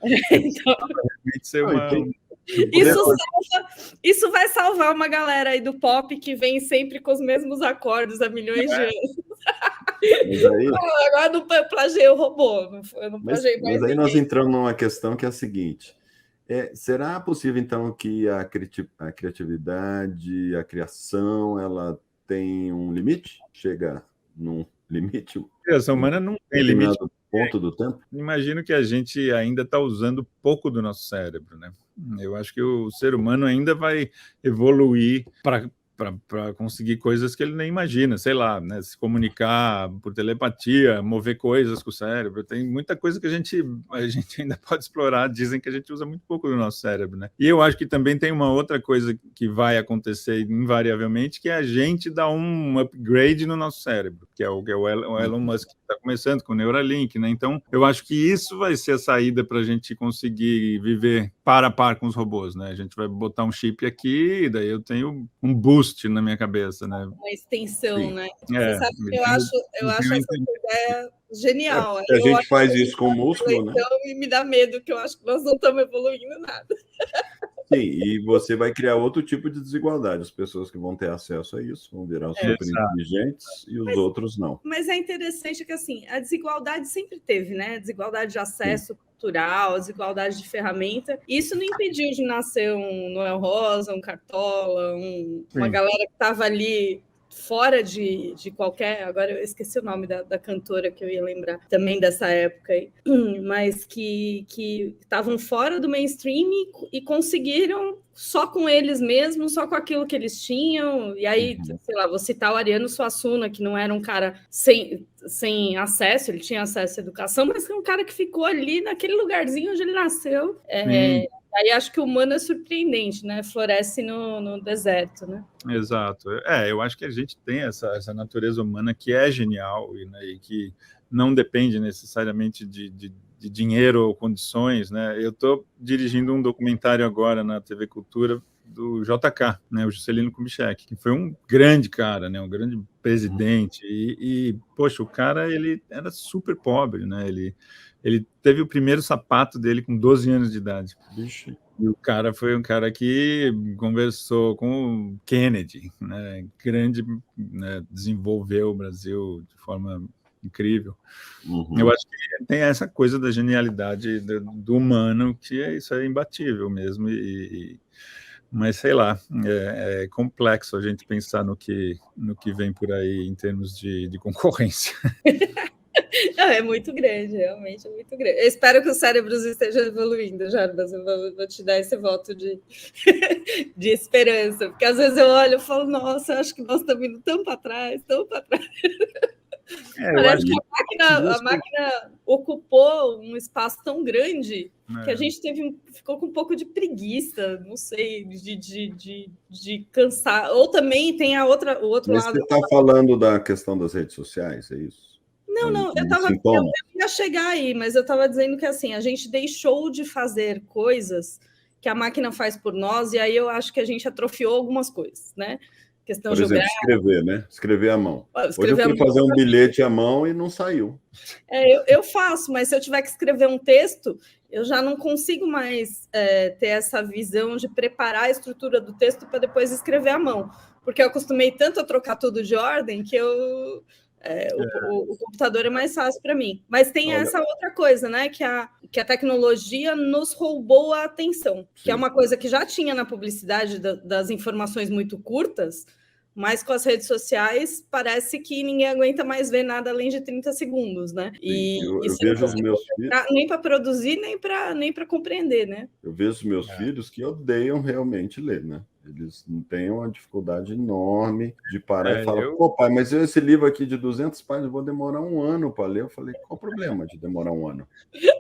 isso vai salvar uma galera aí do pop que vem sempre com os mesmos acordes há milhões de anos. Agora não plagiei o robô, eu não plagiei mais mas aí nós entramos numa questão que é a seguinte: será possível então que a criatividade, a criação, ela tem um limite? Chega num limite? A criação humana não tem limite. Ponto do tempo? Imagino que a gente ainda está usando pouco do nosso cérebro, né? Eu acho que o ser humano ainda vai evoluir para conseguir coisas que ele nem imagina, sei lá, né? Se comunicar por telepatia, mover coisas com o cérebro. Tem muita coisa que a gente ainda pode explorar. Dizem que a gente usa muito pouco do nosso cérebro, né? E eu acho que também tem uma outra coisa que vai acontecer invariavelmente, que é a gente dar um upgrade no nosso cérebro, que é o Elon Musk está começando com o Neuralink, né? Então, eu acho que isso vai ser a saída para a gente conseguir viver par a par com os robôs, né? A gente vai botar um chip aqui, e daí eu tenho um boost na minha cabeça, né? Uma extensão, né? Você sabe que eu acho essa ideia genial. A gente faz isso com o músculo, né? E me dá medo, que eu acho que nós não estamos evoluindo nada. Sim, e você vai criar outro tipo de desigualdade. As pessoas que vão ter acesso a isso vão virar super inteligentes e os outros não. Mas é interessante que, assim, a desigualdade sempre teve, né? Desigualdade de acesso cultural, desigualdade de ferramenta. Isso não impediu de nascer um Noel Rosa, um Cartola, uma galera que estava ali fora de qualquer... Agora eu esqueci o nome da cantora que eu ia lembrar também dessa época aí, mas que estavam fora do mainstream e conseguiram só com eles mesmos, só com aquilo que eles tinham. E aí, sei lá, vou citar o Ariano Suassuna, que não era um cara sem acesso, ele tinha acesso à educação, mas é um cara que ficou ali naquele lugarzinho onde ele nasceu. Aí acho que o humano é surpreendente, né? Floresce no deserto, né? Exato. Eu acho que a gente tem essa natureza humana que é genial e que não depende necessariamente de dinheiro ou condições, né? Eu estou dirigindo um documentário agora na TV Cultura do JK, né? O Juscelino Kubitschek, que foi um grande cara, né? Um grande presidente poxa, o cara, ele era super pobre, né? Ele teve o primeiro sapato dele com 12 anos de idade. E o cara foi um cara que conversou com o Kennedy, né? Grande, né? Desenvolveu o Brasil de forma incrível. Eu acho que tem essa coisa da genialidade do humano, que isso é imbatível mesmo, mas sei lá, é complexo a gente pensar no que vem por aí em termos de concorrência. Não, é muito grande, realmente é muito grande. Eu espero que os cérebros estejam evoluindo, Jarbas. Eu vou te dar esse voto de esperança, porque às vezes eu olho e falo, nossa, acho que nós estamos indo tão para trás, tão para trás. Parece que a máquina ocupou um espaço tão grande que a gente ficou com um pouco de preguiça, não sei, de cansar. Ou também tem o outro Mas lado. você está falando da questão das redes sociais, é isso? Não, eu ia chegar aí, mas eu estava dizendo que assim, a gente deixou de fazer coisas que a máquina faz por nós, e aí eu acho que a gente atrofiou algumas coisas, né? Questão por exemplo, escrever, né? Escrever à mão. Hoje eu fui fazer um bilhete à mão e não saiu. Eu faço, mas se eu tiver que escrever um texto, eu já não consigo mais ter essa visão de preparar a estrutura do texto para depois escrever à mão, porque eu acostumei tanto a trocar tudo de ordem que o computador é mais fácil para mim. Mas tem essa outra coisa, né? Que a tecnologia nos roubou a atenção, que é uma coisa que já tinha na publicidade das informações muito curtas, mas com as redes sociais parece que ninguém aguenta mais ver nada além de 30 segundos, né? E eu vejo os meus filhos... Nem para produzir, nem para compreender, né? Eu vejo os meus filhos que odeiam realmente ler, né? Eles têm uma dificuldade enorme de parar e falar, pô, pai, mas esse livro aqui de 200 páginas, eu vou demorar um ano para ler. Eu falei, qual o problema de demorar um ano?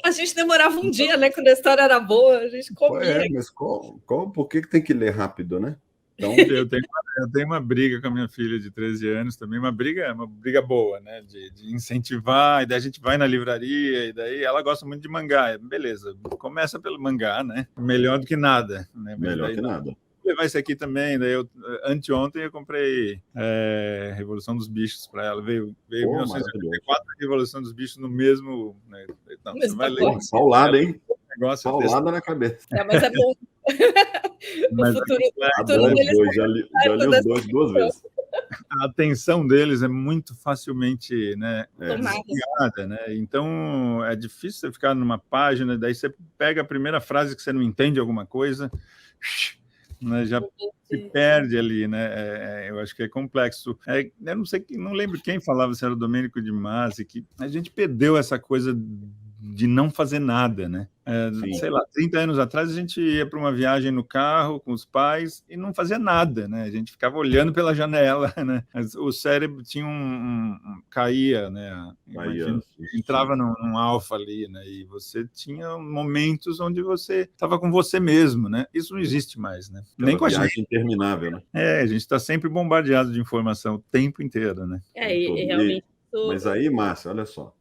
A gente demorava um dia, né? Quando a história era boa, a gente comia. Mas por que tem que ler rápido, né? Então, eu tenho uma briga com a minha filha de 13 anos também, uma briga boa, né? De incentivar, e daí a gente vai na livraria, e daí ela gosta muito de mangá. Beleza, começa pelo mangá, né? Melhor do que nada. Né? Melhor que nada. Levar esse aqui também, daí anteontem eu comprei Revolução dos Bichos para ela, veio 1984, Revolução dos Bichos no mesmo... Né? Não, você vai ler. Paulada, hein? Negócio paulada na cabeça. Mas é bom. Mas o futuro deles já li os dois 2 vezes. A atenção deles é muito facilmente, né, desviada, né? Então é difícil você ficar numa página, daí você pega a primeira frase que você não entende alguma coisa, né, já se perde ali, né? Eu acho que é complexo. Eu não sei, não lembro quem falava, se era o Domênico de Masi, que a gente perdeu essa coisa de não fazer nada, né? Sei lá, 30 anos atrás a gente ia para uma viagem no carro com os pais e não fazia nada, né? A gente ficava olhando pela janela, né? O cérebro tinha caía, né? Entrava num alfa ali, né? E você tinha momentos onde você estava com você mesmo, né? Isso não existe mais, né? Nem com a gente. Interminável, né? A gente está sempre bombardeado de informação o tempo inteiro, né? E realmente. Mas aí, Márcia, olha só.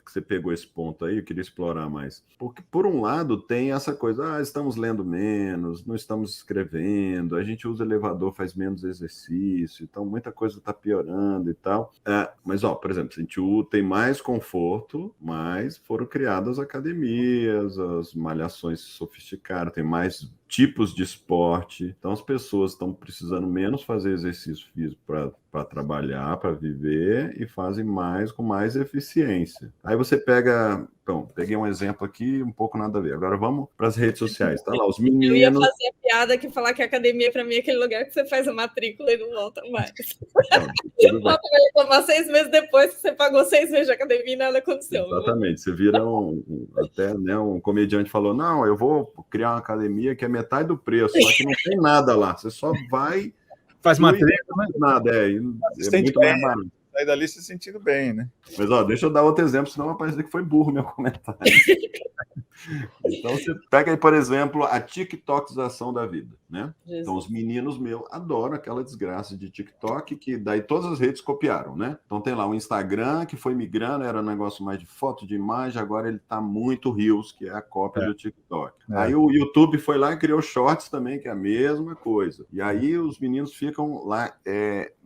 Você pegou esse ponto aí, eu queria explorar mais. Porque, por um lado, tem essa coisa, estamos lendo menos, não estamos escrevendo, a gente usa elevador, faz menos exercício, então muita coisa está piorando e tal. Mas, por exemplo, a gente tem mais conforto, mas foram criadas academias, as malhações se sofisticaram, tem mais tipos de esporte, então as pessoas estão precisando menos fazer exercício físico para trabalhar, para viver, e fazem mais com mais eficiência. Aí você pega... Então, peguei um exemplo aqui, um pouco nada a ver. Agora vamos para as redes sociais. Tá lá, os meninos... Eu ia fazer a piada que falar que a academia, para mim, é aquele lugar que você faz a matrícula e não volta mais. Volta vai tomar 6 meses depois que você pagou 6 meses de academia e nada aconteceu. Exatamente. Você vira até, né, um comediante falou, não, eu vou criar uma academia que é metade do preço, só que não tem nada lá. Você só vai... Faz matrícula, né? Nada, é muito mais barato. Sai dali se sentindo bem, né? Mas, deixa eu dar outro exemplo, senão vai parecer que foi burro meu comentário. Então, você pega aí, por exemplo, a TikTokização da vida. né? Jesus. Então, os meninos meus adoram aquela desgraça de TikTok, que daí todas as redes copiaram, né? Então, tem lá o Instagram, que foi migrando, era um negócio mais de foto, de imagem, agora ele tá muito Reels, que é a cópia do TikTok. Aí o YouTube foi lá e criou Shorts também, que é a mesma coisa. E aí os meninos ficam lá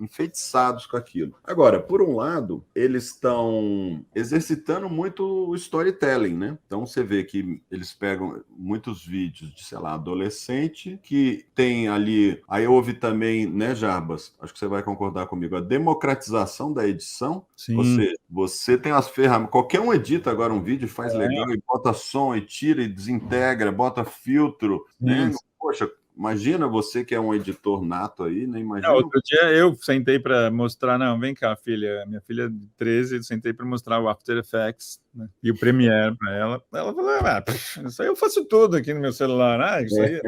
enfeitiçados com aquilo. Agora, por um lado, eles estão exercitando muito o storytelling, né? Então, você vê que eles pegam muitos vídeos de, sei lá, adolescente, que tem ali... Aí houve também, né, Jarbas? Acho que você vai concordar comigo, a democratização da edição. Sim. Ou seja, você tem as ferramentas... Qualquer um edita agora um vídeo, faz legal, e bota som, e tira, e desintegra, bota filtro, né? Poxa, imagina você que é um editor nato aí, né? Imagina... Outro dia eu sentei para mostrar, não, vem cá, filha, minha filha de 13, eu sentei para mostrar o After Effects, né, e o Premiere para ela. Ela falou, isso aí eu faço tudo aqui no meu celular. Isso aí...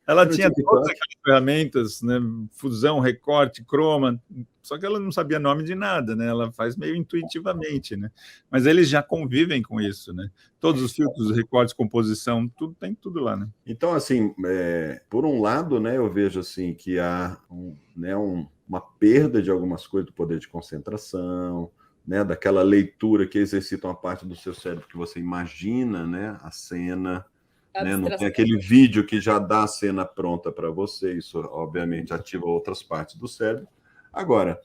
Ela tinha todas aquelas ferramentas, né? Fusão, recorte, chroma, só que ela não sabia nome de nada, né? Ela faz meio intuitivamente, né? Mas eles já convivem com isso, né? Todos os filtros, recortes, composição, tudo tem tudo lá, né? Então, assim, por um lado, né, eu vejo assim que há uma perda de algumas coisas do poder de concentração, né, daquela leitura que exercita uma parte do seu cérebro que você imagina, né, a cena. Né? Não tem aquele vídeo que já dá a cena pronta para você, isso obviamente ativa outras partes do cérebro. Agora,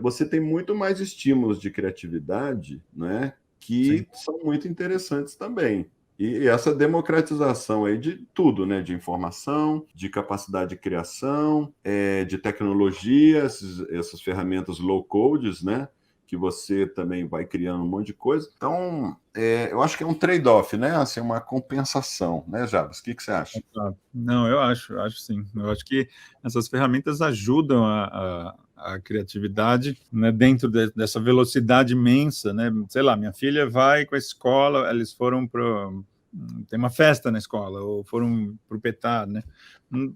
você tem muito mais estímulos de criatividade, né, que são muito interessantes também. E essa democratização aí de tudo, né, de informação, de capacidade de criação, de tecnologia, essas ferramentas low-codes, né, que você também vai criando um monte de coisa. Então, eu acho que é um trade-off, né? Assim, uma compensação, né, Jarbas? O que você acha? Não, eu acho sim. Eu acho que essas ferramentas ajudam a criatividade, né, dentro dessa velocidade imensa, né? Sei lá, minha filha vai com a escola, eles foram tem uma festa na escola, ou foram para o petar, né?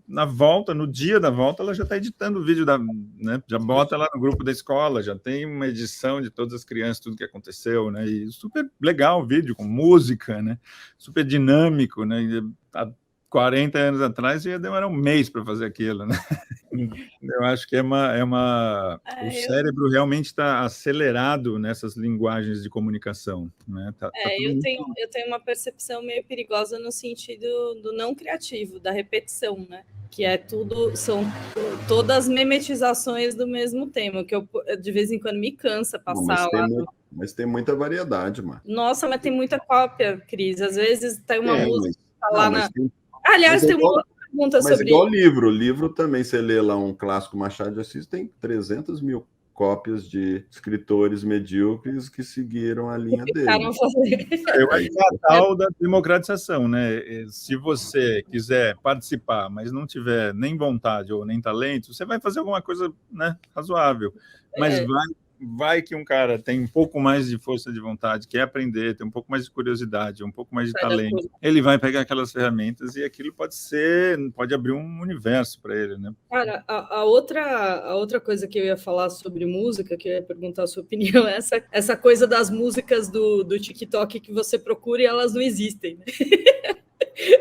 Na volta, no dia da volta, ela já está editando o vídeo, né? Já bota lá no grupo da escola, já tem uma edição de todas as crianças, tudo que aconteceu, né? E super legal o vídeo, com música, né? Super dinâmico, né? Há 40 anos atrás ia demorar um mês para fazer aquilo, né? Eu acho que o cérebro realmente está acelerado nessas linguagens de comunicação, né? Eu tenho uma percepção meio perigosa no sentido do não criativo, da repetição, né? Que são todas memetizações do mesmo tema, que eu de vez em quando me cansa passar lá. Mas tem muita variedade, mano. Nossa, mas tem muita cópia, Cris. Às vezes tem uma música lá na... Aliás, tem uma outra pergunta sobre... Mas igual livro também, você lê lá um clássico Machado de Assis, tem 300 mil cópias de escritores medíocres que seguiram a linha dele. Eu acho que é a tal da democratização, né? Se você quiser participar, mas não tiver nem vontade ou nem talento, você vai fazer alguma coisa, né, razoável. Mas vai que um cara tem um pouco mais de força de vontade, quer aprender, tem um pouco mais de curiosidade, um pouco mais de talento, ele vai pegar aquelas ferramentas e aquilo pode abrir um universo para ele, né? Cara, a outra coisa que eu ia falar sobre música, que eu ia perguntar a sua opinião, é essa coisa das músicas do TikTok que você procura e elas não existem, né?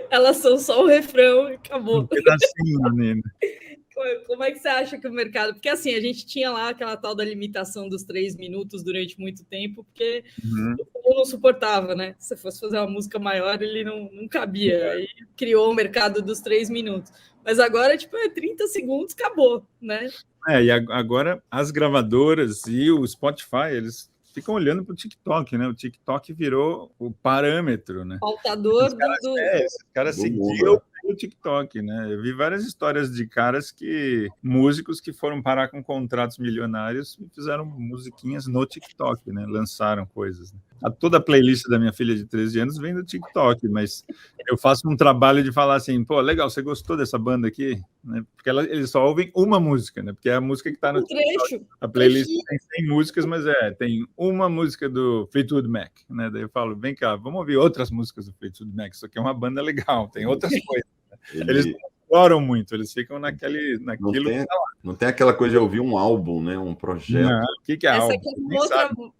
Elas são só o refrão e acabou. Um pedacinho, menino. Como é que você acha que o mercado... Porque, assim, a gente tinha lá aquela tal da limitação dos 3 minutos durante muito tempo, porque o povo não suportava, né? Se fosse fazer uma música maior, ele não cabia. Aí criou o mercado dos 3 minutos. Mas agora, 30 segundos, acabou, né? E agora as gravadoras e o Spotify, eles ficam olhando para o TikTok, né? O TikTok virou o parâmetro, né? Faltador esses caras seguiram o TikTok, né? Eu vi várias histórias de músicos que foram parar com contratos milionários e fizeram musiquinhas no TikTok, né? Lançaram coisas. Né? Toda a playlist da minha filha de 13 anos vem do TikTok, mas eu faço um trabalho de falar assim, pô, legal, você gostou dessa banda aqui? Né? Porque eles só ouvem uma música, né? Porque é a música que está no TikTok. A playlist tem 100 músicas, mas tem uma música do Fleetwood Mac, né? Daí eu falo, vem cá, vamos ouvir outras músicas do Fleetwood Mac, isso aqui é uma banda legal, tem outras coisas. Né? Eles não exploram muito, eles ficam naquilo. Não tem aquela coisa de ouvir um álbum, né? Um projeto. O que é álbum?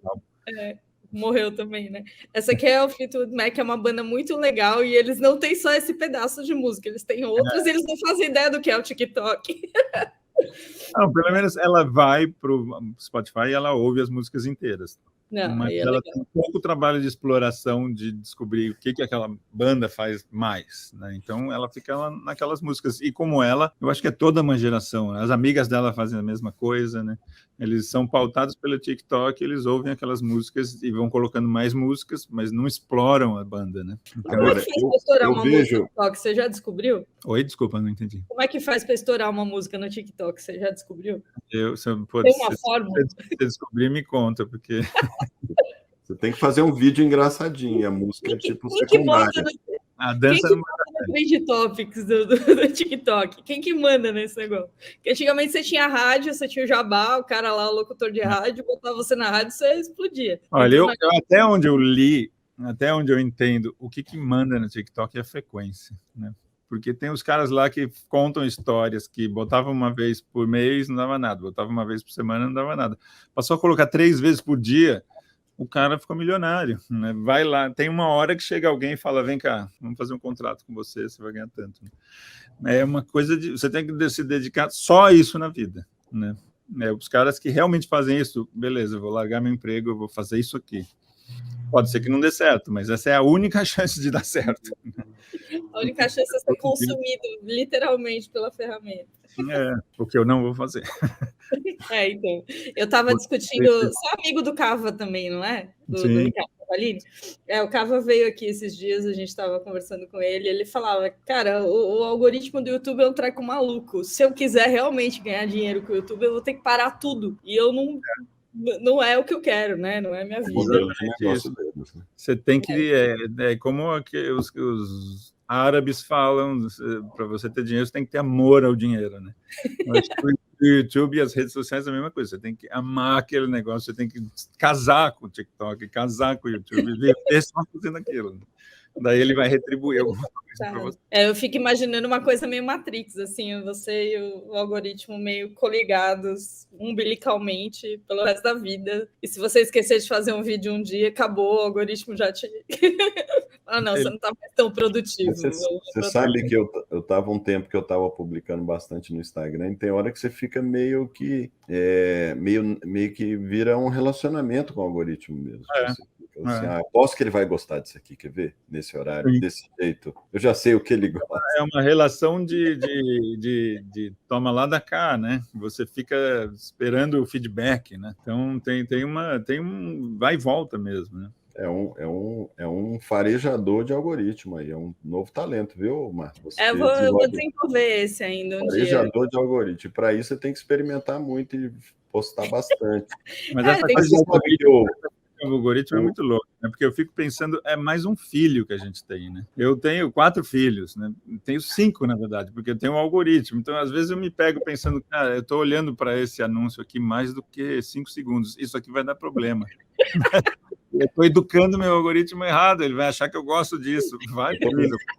morreu também, né? Essa aqui é o Fleetwood Mac, é uma banda muito legal e eles não têm só esse pedaço de música, eles têm outros e eles não fazem ideia do que é o TikTok. Não, pelo menos ela vai para o Spotify e ela ouve as músicas inteiras. Não, Mas aí é ela legal. tem pouco trabalho de exploração, de descobrir o que aquela banda faz mais, né? Então ela fica lá naquelas músicas. E como ela, eu acho que é toda uma geração, né? As amigas dela fazem a mesma coisa, né? Eles são pautados pelo TikTok, eles ouvem aquelas músicas e vão colocando mais músicas, mas não exploram a banda, né? Então, como é que faz para estourar uma música no TikTok? Você já descobriu? Oi, desculpa, não entendi. Como é que faz para estourar uma música no TikTok? Você já descobriu? Tem uma fórmula? Se descobrir, me conta, porque... Você tem que fazer um vídeo engraçadinho, a música é tipo secundária. A dança quem que manda no Trend Topics do TikTok? Quem que manda nesse negócio? Porque antigamente você tinha rádio, você tinha o Jabá, o cara lá, o locutor de rádio, botava você na rádio, você explodia. Olha, eu até onde eu li, até onde eu entendo, o que manda no TikTok é a frequência, né? Porque tem os caras lá que contam histórias que botavam uma vez por mês, não dava nada, botava uma vez por semana, não dava nada. Passou a colocar 3 vezes por dia, o cara ficou milionário, né? Vai lá, tem uma hora que chega alguém e fala, vem cá, vamos fazer um contrato com você, você vai ganhar tanto. É uma coisa de... Você tem que se dedicar só a isso na vida, né? Os caras que realmente fazem isso, beleza, eu vou largar meu emprego, eu vou fazer isso aqui. Pode ser que não dê certo, mas essa é a única chance de dar certo. A única chance é ser consumido, literalmente, pela ferramenta. O que eu não vou fazer. Então. Eu estava discutindo... Você é amigo do Cava também, não é? Do Ricardo Cavallini. O Cava veio aqui esses dias, a gente estava conversando com ele, ele falava, cara, o algoritmo do YouTube é um treco maluco. Se eu quiser realmente ganhar dinheiro com o YouTube, eu vou ter que parar tudo. E eu não é o que eu quero, né? Não é a minha vida. Você tem que... como os árabes falam, para você ter dinheiro, você tem que ter amor ao dinheiro, né? O YouTube e as redes sociais é a mesma coisa, você tem que amar aquele negócio, você tem que casar com o TikTok, casar com o YouTube, viver só fazendo aquilo. Daí ele vai retribuir alguma coisa para você. Eu fico imaginando uma coisa meio Matrix, assim, você e o algoritmo meio coligados umbilicalmente pelo resto da vida. E se você esquecer de fazer um vídeo um dia, acabou, o algoritmo já te... não, você não está mais tão produtivo. Você sabe que eu estava um tempo que eu estava publicando bastante no Instagram, e tem hora que você fica meio que vira um relacionamento com o algoritmo mesmo. Assim, aposto que ele vai gostar disso aqui, quer ver? Nesse horário, desse jeito. Eu já sei o que ele gosta. É uma relação de toma lá da cá, né? Você fica esperando o feedback, né? Então tem um vai e volta mesmo, né? É um farejador de algoritmo aí, é um novo talento, viu, Marcos? Eu vou desenvolver esse ainda um farejador de algoritmo. Para isso, você tem que experimentar muito e postar bastante. Mas essa coisa o algoritmo é muito louco, né? Porque eu fico pensando, é mais um filho que a gente tem, né? Eu tenho 4 filhos, né? Tenho 5, na verdade, porque eu tenho um algoritmo. Então, às vezes, eu me pego pensando, cara, eu estou olhando para esse anúncio aqui mais do que 5 segundos. Isso aqui vai dar problema. Eu estou educando meu algoritmo errado, ele vai achar que eu gosto disso.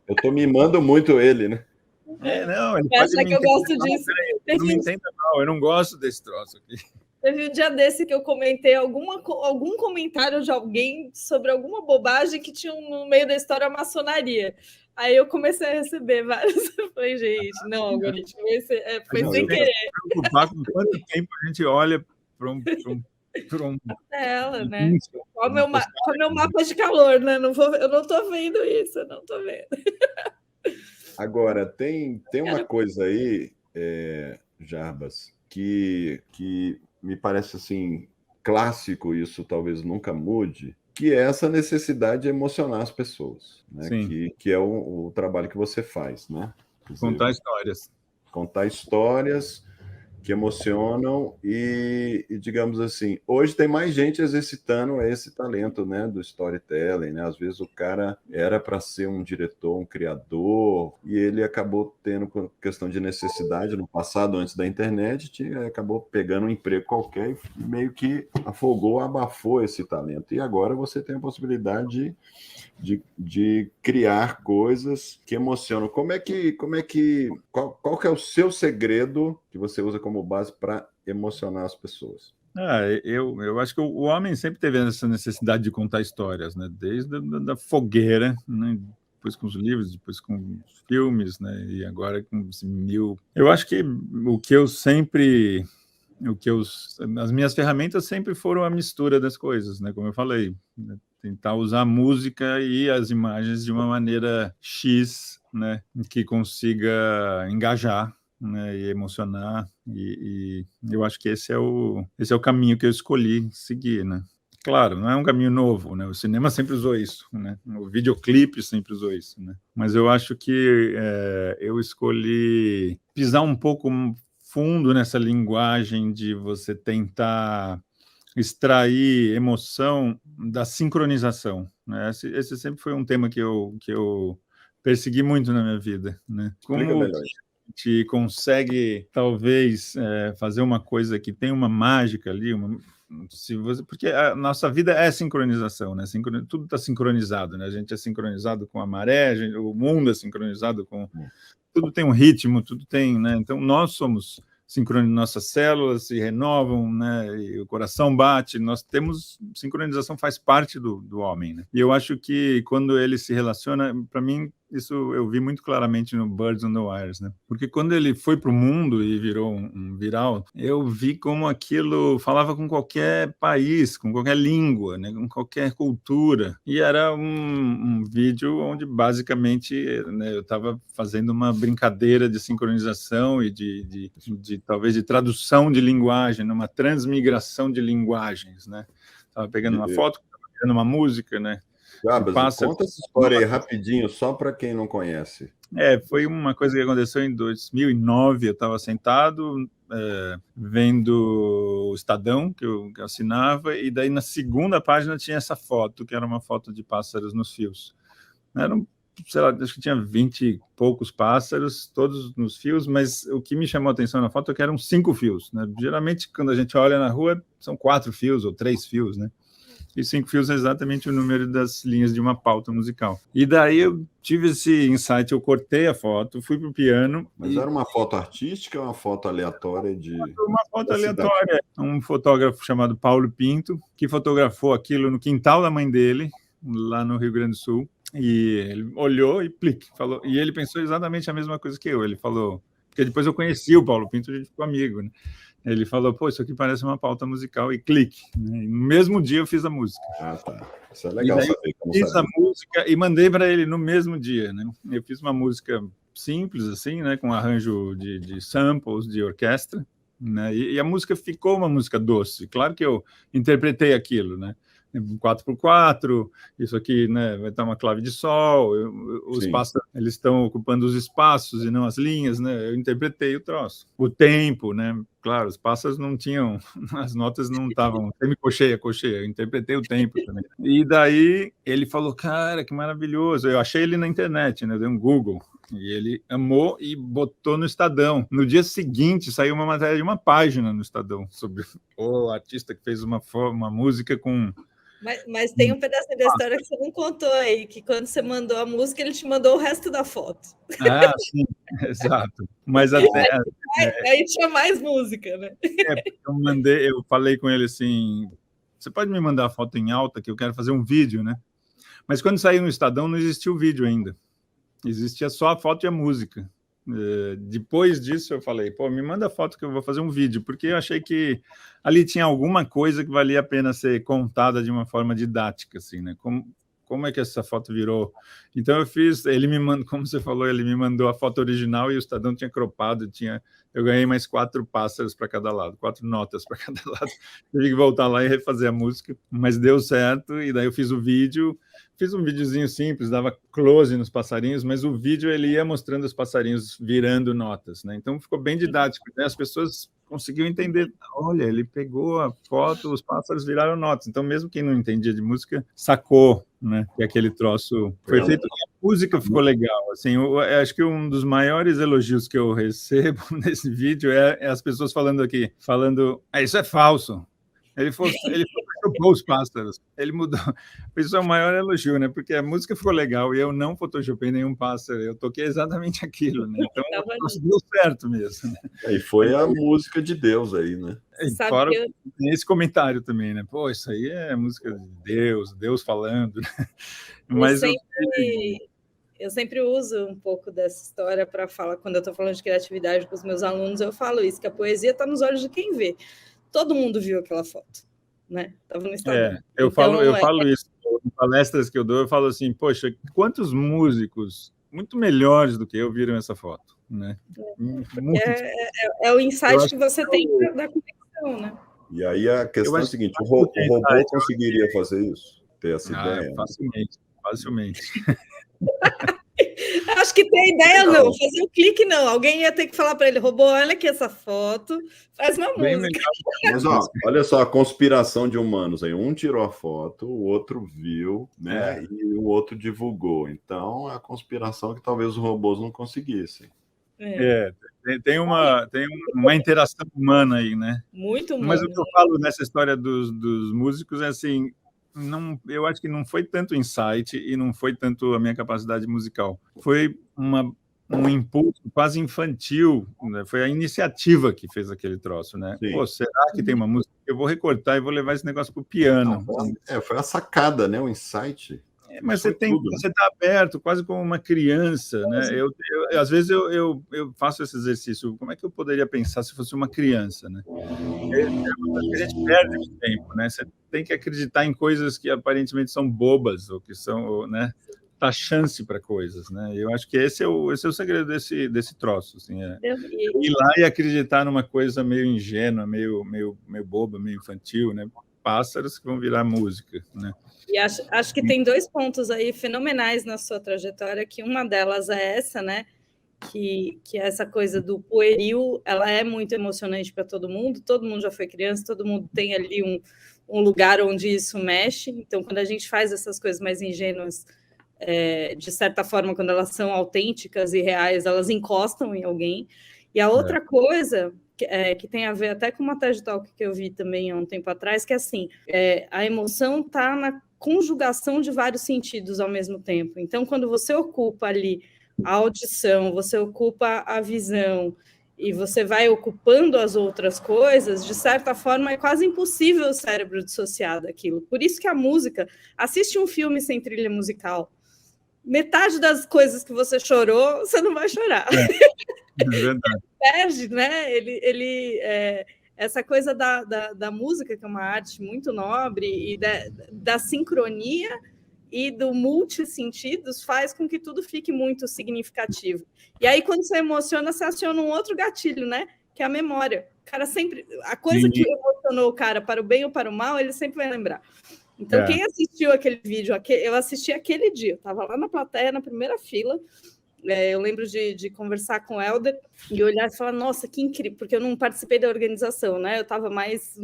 Eu estou mimando muito ele, né? Não, ele pode achar que eu gosto disso. Não me entenda mal, eu não gosto desse troço aqui. Teve um dia desse que eu comentei algum comentário de alguém sobre alguma bobagem que tinha no meio da história a maçonaria. Aí eu comecei a receber vários. Eu falei, gente, não, algoritmo, foi sem querer. Se preocupar com quanto tempo a gente olha para um ela, né? Qual o meu mapa de calor, né? Eu não estou vendo isso, eu não estou vendo. Agora, tem uma coisa aí, Jarbas, que me parece assim clássico, isso talvez nunca mude, que é essa necessidade de emocionar as pessoas, né? Que é o trabalho que você faz, né? Contar histórias. Contar histórias que emocionam e, digamos assim, hoje tem mais gente exercitando esse talento, né, do storytelling, né? Às vezes o cara era para ser um diretor, um criador, e ele acabou tendo questão de necessidade no passado, antes da internet, acabou pegando um emprego qualquer e meio que afogou, abafou esse talento. E agora você tem a possibilidade de criar coisas que emocionam. Qual que é o seu segredo que você usa como base para emocionar as pessoas? Eu acho que o homem sempre teve essa necessidade de contar histórias, né? Desde da fogueira, né? Depois com os livros, depois com os filmes, né? E agora com os mil. Eu acho que as minhas ferramentas sempre foram a mistura das coisas, né? Como eu falei, né? Tentar usar a música e as imagens de uma maneira X, né? Que consiga engajar, né, e emocionar, e eu acho que esse é o caminho que eu escolhi seguir, né? Claro, não é um caminho novo, né? O cinema sempre usou isso, né? O videoclipe sempre usou isso, né? Mas eu acho que eu escolhi pisar um pouco fundo nessa linguagem de você tentar extrair emoção da sincronização, né? Esse sempre foi um tema que eu persegui muito na minha vida, né? Explica melhor. Gente consegue talvez fazer uma coisa que tem uma mágica ali, porque a nossa vida é sincronização, né? Tudo está sincronizado, né? A gente é sincronizado com a maré, o mundo é sincronizado com tudo, tem um ritmo, tudo tem, né? Então nós somos sincronizados, nossas células se renovam, né? E o coração bate, nós temos sincronização, faz parte do homem, né? E eu acho que quando ele se relaciona, para mim isso eu vi muito claramente no Birds on the Wires, né? Porque quando ele foi para o mundo e virou um viral, eu vi como aquilo falava com qualquer país, com qualquer língua, né? Com qualquer cultura. E era um vídeo onde basicamente, né, eu estava fazendo uma brincadeira de sincronização e de talvez de tradução de linguagem, uma transmigração de linguagens, né? Estava pegando uma foto, pegando uma música, né? Conta essa história aí rapidinho, só para quem não conhece. Foi uma coisa que aconteceu em 2009. Eu estava sentado vendo o Estadão, que eu assinava, e daí na segunda página tinha essa foto, que era uma foto de pássaros nos fios. Eram, sei lá, acho que tinha 20 e poucos pássaros, todos nos fios, mas o que me chamou a atenção na foto é que eram 5 fios, né? Geralmente, quando a gente olha na rua, são 4 fios ou 3 fios, né? E 5 fios é exatamente o número das linhas de uma pauta musical. E daí eu tive esse insight, eu cortei a foto, fui pro piano. Mas era uma foto artística ou uma foto aleatória de... Uma foto aleatória. Um fotógrafo chamado Paulo Pinto, que fotografou aquilo no quintal da mãe dele, lá no Rio Grande do Sul. E ele olhou e falou. E ele pensou exatamente a mesma coisa que eu. Ele falou... Porque depois eu conheci o Paulo Pinto, a gente ficou amigo, né? Ele falou, pô, isso aqui parece uma pauta musical, e clique. Né? No mesmo dia eu fiz a música. Ah, tá. Isso é legal saber como fiz a música e mandei para ele no mesmo dia, né? Eu fiz uma música simples, assim, né? Com arranjo de samples, de orquestra, né? E a música ficou uma música doce. Claro que eu interpretei aquilo, né? 4x4, isso aqui, né, vai estar uma clave de sol, os pássaros, eles estão ocupando os espaços e não as linhas, né? Eu interpretei o troço. O tempo, né? Claro, os pássaros não tinham, as notas não estavam semicocheia, cocheia, eu interpretei o tempo também. E daí ele falou, cara, que maravilhoso. Eu achei ele na internet, né? Eu dei um Google. E ele amou e botou no Estadão. No dia seguinte, saiu uma matéria de uma página no Estadão sobre o artista que fez uma música com... Mas tem um pedacinho da história que você não contou aí, que quando você mandou a música, ele te mandou o resto da foto. Ah, sim, exato. Mas até... Aí tinha mais música, né? Eu falei com ele assim, você pode me mandar a foto em alta, que eu quero fazer um vídeo, né? Mas quando saiu no Estadão, não existia o vídeo ainda. Existia só a foto e a música. Depois disso eu falei, pô, me manda a foto que eu vou fazer um vídeo, porque eu achei que ali tinha alguma coisa que valia a pena ser contada de uma forma didática, assim, né? Como é que essa foto virou? Então eu fiz, ele me mandou, como você falou, ele me mandou a foto original e o Estadão tinha cropado, eu ganhei mais 4 pássaros para cada lado, 4 notas para cada lado. Tive que voltar lá e refazer a música, mas deu certo, e daí eu fiz o vídeo. Fiz um videozinho simples, dava close nos passarinhos, mas o vídeo ele ia mostrando os passarinhos virando notas, né? Então ficou bem didático, né? As pessoas conseguiam entender. Olha, ele pegou a foto, os pássaros viraram notas. Então, mesmo quem não entendia de música, sacou, né? Que aquele troço foi feito. E a música ficou legal. Assim, eu acho que um dos maiores elogios que eu recebo nesse vídeo é as pessoas falando, isso é falso. Ele photoshopou os pássaros. Ele mudou. Isso é o maior elogio, né? Porque a música ficou legal e eu não photoshopei nenhum pássaro. Eu toquei exatamente aquilo, né? Então, deu certo mesmo. Né? E foi a música de Deus aí, né? Fora esse comentário também, né? Pô, isso aí é música de Deus falando. Mas eu sempre uso um pouco dessa história para falar, quando eu estou falando de criatividade com os meus alunos, eu falo isso, que a poesia está nos olhos de quem vê. Todo mundo viu aquela foto, né? Estava no Instagram. Eu falo isso. Em palestras que eu dou, eu falo assim, poxa, quantos músicos muito melhores do que eu viram essa foto, né? É o insight que você tem da conexão, né? E aí a questão é a seguinte, o robô conseguiria fazer isso? Ter essa ideia? Facilmente. Acho que ter ideia não, fazer um clique não. Alguém ia ter que falar para ele, robô, olha aqui essa foto, faz uma música. Mas olha só a conspiração de humanos aí. Um tirou a foto, o outro viu, né? E o outro divulgou. Então, a conspiração que talvez os robôs não conseguissem. Tem uma interação humana aí, né? Muito humana. Mas o que eu falo nessa história dos músicos é assim, eu acho que não foi tanto insight e não foi tanto a minha capacidade musical. Foi um impulso quase infantil, né? Foi a iniciativa que fez aquele troço, né? Pô, será que tem uma música? Eu vou recortar e vou levar esse negócio para o piano. Foi a sacada, né? O insight. Mas você está aberto, quase como uma criança, né? Às vezes eu faço esse exercício. Como é que eu poderia pensar se fosse uma criança, né? A gente perde o tempo, né? Você tem que acreditar em coisas que aparentemente são bobas ou que são, né? Dá chance para coisas, né? Eu acho que esse é o segredo desse troço, assim, ir lá e acreditar numa coisa meio ingênua, meio boba, meio infantil, né? Pássaros que vão virar música, né? E acho que tem 2 pontos aí fenomenais na sua trajetória, que uma delas é essa, né? Que essa coisa do pueril, ela é muito emocionante para todo mundo já foi criança, todo mundo tem ali um lugar onde isso mexe. Então, quando a gente faz essas coisas mais ingênuas, de certa forma, quando elas são autênticas e reais, elas encostam em alguém. E a outra coisa que tem a ver até com uma TED Talk que eu vi também há um tempo atrás, que é assim, a emoção está na conjugação de vários sentidos ao mesmo tempo. Então, quando você ocupa ali a audição, você ocupa a visão e você vai ocupando as outras coisas, de certa forma é quase impossível o cérebro dissociar daquilo. Por isso que a música, assiste um filme sem trilha musical, metade das coisas que você chorou, você não vai chorar. É verdade. Perde, né? Essa coisa da música, que é uma arte muito nobre, e da sincronia e do multissentidos, faz com que tudo fique muito significativo. E aí, quando você emociona, você aciona um outro gatilho, né? Que é a memória. O cara sempre... A coisa que emocionou o cara para o bem ou para o mal, ele sempre vai lembrar. Então, quem assistiu aquele vídeo, eu assisti aquele dia, eu estava lá na plateia, na primeira fila, eu lembro de conversar com o Helder e olhar e falar, nossa, que incrível, porque eu não participei da organização, né? Eu estava mais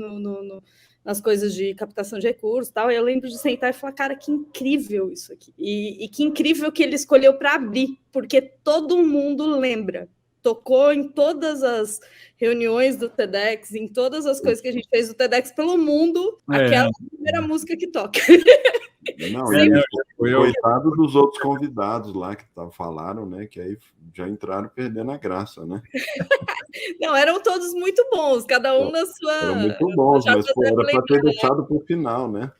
nas coisas de captação de recursos e tal, e eu lembro de sentar e falar, cara, que incrível isso aqui. E que incrível que ele escolheu para abrir, porque todo mundo lembra. Tocou em todas as reuniões do TEDx, em todas as coisas que a gente fez do TEDx pelo mundo, aquela primeira música que toca. Não, coitado dos outros convidados lá que falaram, né? Que aí já entraram perdendo a graça, né? Não, eram todos muito bons, cada um na sua... Eram muito bons, mas era para ter deixado para o final, né?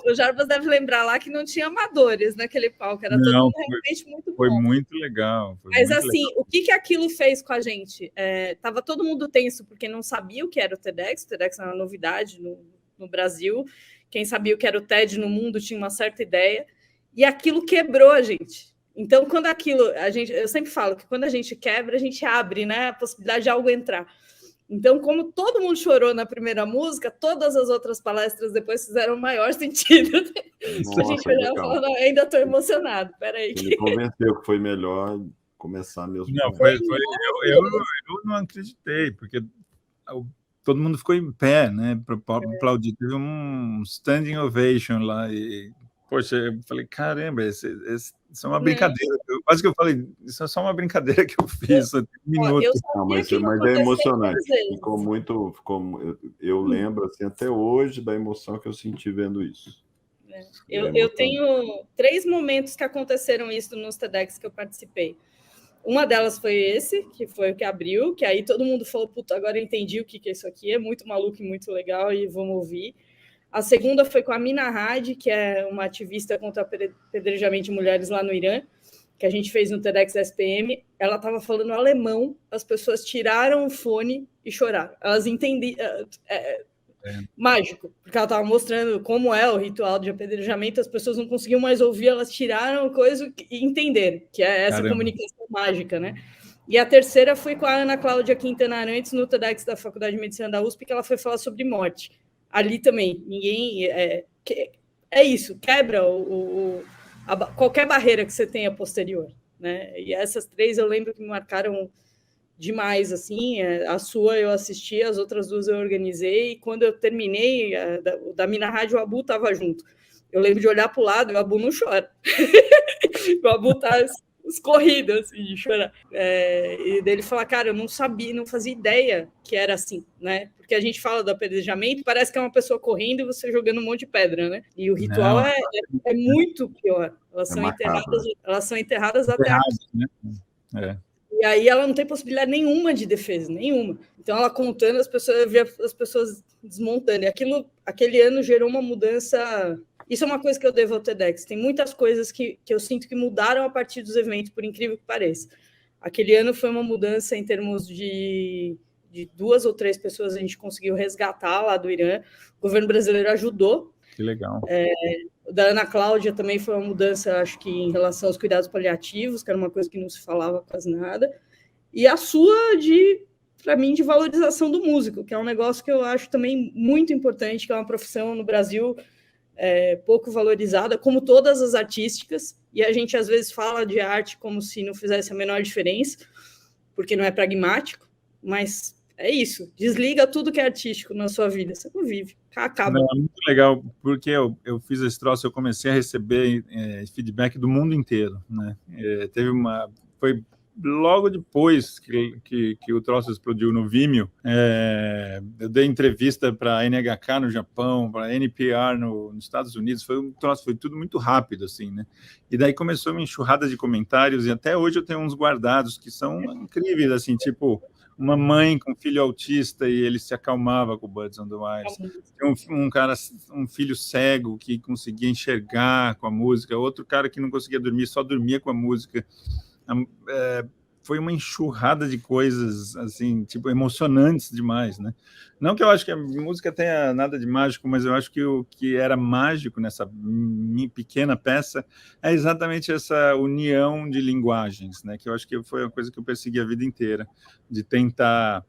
O Jarbas deve lembrar lá que não tinha amadores naquele palco, era todo mundo realmente muito bom. Foi muito legal. Mas assim, o que aquilo fez com a gente? Tava todo mundo tenso porque não sabia o que era o TEDx era uma novidade no Brasil, quem sabia o que era o TED no mundo tinha uma certa ideia, e aquilo quebrou a gente. Então, quando aquilo... eu sempre falo que quando a gente quebra, a gente abre, né, a possibilidade de algo entrar. Então, como todo mundo chorou na primeira música, todas as outras palestras depois fizeram maior sentido. Nossa, a gente olhava e falava, ainda estou emocionado, peraí. Ele convenceu que foi melhor começar mesmo. Não, eu não acreditei, porque todo mundo ficou em pé, né, para aplaudir. Teve um standing ovation lá, e poxa, eu falei, caramba, isso é uma brincadeira. Quase que eu falei, isso é só uma brincadeira que eu fiz, um minuto. Mas é emocionante. Eu lembro assim, até hoje da emoção que eu senti vendo isso. Eu tenho 3 momentos que aconteceram isso nos TEDx que eu participei. Uma delas foi esse, que foi o que abriu, que aí todo mundo falou, puta, agora eu entendi o que é isso aqui, é muito maluco e muito legal, e vamos ouvir. A segunda foi com a Mina Hadi, que é uma ativista contra apedrejamento de mulheres lá no Irã, que a gente fez no TEDx SPM. Ela estava falando alemão, as pessoas tiraram o fone e choraram. Elas entendiam... Mágico, porque ela estava mostrando como é o ritual de apedrejamento, as pessoas não conseguiam mais ouvir, elas tiraram coisa e entenderam, que é essa comunicação mágica, né? E a terceira foi com a Ana Cláudia Quintana Arantes, no TEDx da Faculdade de Medicina da USP, que ela foi falar sobre morte. Ali também, ninguém... É isso, quebra qualquer barreira que você tenha posterior, né? E essas 3 eu lembro que me marcaram demais, assim. A sua eu assisti, as outras 2 eu organizei, e quando eu terminei da Mina Rádio, o Abu estava junto. Eu lembro de olhar para o lado e o Abu não chora. O Abu está escorrido, assim, de chorar. E dele falar, cara, eu não sabia, não fazia ideia que era assim, né? Porque a gente fala do apedrejamento, parece que é uma pessoa correndo e você jogando um monte de pedra, né? E o ritual é muito pior. Elas são enterradas até aqui. Né? E aí ela não tem possibilidade nenhuma de defesa, nenhuma. Então ela contando, eu via as pessoas desmontando. E aquele ano gerou uma mudança. Isso é uma coisa que eu devo ao TEDx. Tem muitas coisas que eu sinto que mudaram a partir dos eventos, por incrível que pareça. Aquele ano foi uma mudança em termos de 2 ou 3 pessoas a gente conseguiu resgatar lá do Irã. O governo brasileiro ajudou. Que legal. Da Ana Cláudia também foi uma mudança, acho que em relação aos cuidados paliativos, que era uma coisa que não se falava quase nada. E a sua, para mim, de valorização do músico, que é um negócio que eu acho também muito importante, que é uma profissão no Brasil pouco valorizada, como todas as artísticas, e a gente às vezes fala de arte como se não fizesse a menor diferença, porque não é pragmático, mas é isso, desliga tudo que é artístico na sua vida, você não vive, acaba. Não, é muito legal, porque eu fiz esse troço, eu comecei a receber feedback do mundo inteiro, né? Foi logo depois que o troço explodiu no Vimeo, eu dei entrevista para a NHK no Japão, para a NPR nos Estados Unidos, foi tudo muito rápido, assim, né? E daí começou uma enxurrada de comentários, e até hoje eu tenho uns guardados que são incríveis, assim, tipo... Uma mãe com filho autista e ele se acalmava com o Birds on the Wires. Um filho cego que conseguia enxergar com a música. Outro cara que não conseguia dormir, só dormia com a música. Foi uma enxurrada de coisas, assim, tipo, emocionantes demais, né? Não que eu acho que a música tenha nada de mágico, mas eu acho que o que era mágico nessa minha pequena peça é exatamente essa união de linguagens, né? Que eu acho que foi uma coisa que eu persegui a vida inteira, de tentar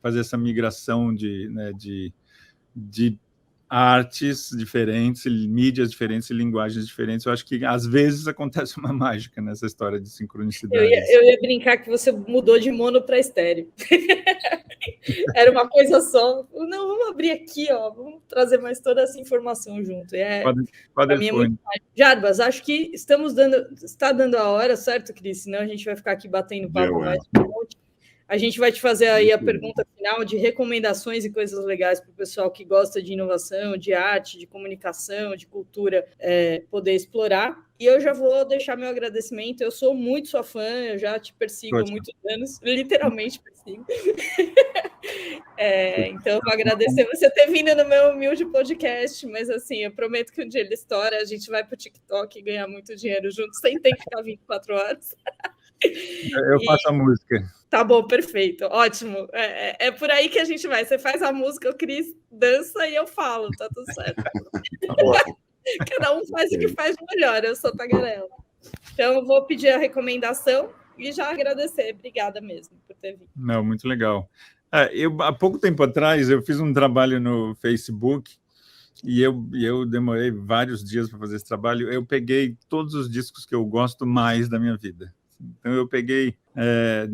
fazer essa migração de artes diferentes, mídias diferentes e linguagens diferentes. Eu acho que, às vezes, acontece uma mágica nessa história de sincronicidade. Eu ia brincar que você mudou de mono para estéreo. Era uma coisa só. Não, vamos abrir aqui, ó, vamos trazer mais toda essa informação junto. Para mim é muito mais. Jarbas, acho que está dando a hora, certo, Cris? Senão a gente vai ficar aqui batendo papo mais um monte. A gente vai te fazer aí a pergunta final de recomendações e coisas legais para o pessoal que gosta de inovação, de arte, de comunicação, de cultura, poder explorar. E eu já vou deixar meu agradecimento. Eu sou muito sua fã, eu já te persigo há muitos anos, literalmente persigo. Então, eu vou agradecer você ter vindo no meu humilde podcast, mas assim, eu prometo que um dia ele estoura, a gente vai para o TikTok e ganhar muito dinheiro juntos, sem ter que ficar 24 horas. Eu faço a música. Tá bom, perfeito, ótimo. É por aí que a gente vai. Você faz a música, o Cris dança e eu falo, tá tudo certo. Cada um faz o que faz melhor, eu sou tagarela. Então, eu vou pedir a recomendação e já agradecer. Obrigada mesmo por ter vindo. Não, muito legal. Há pouco tempo atrás, eu fiz um trabalho no Facebook e eu demorei vários dias para fazer esse trabalho. Eu peguei todos os discos que eu gosto mais da minha vida. Então, eu peguei,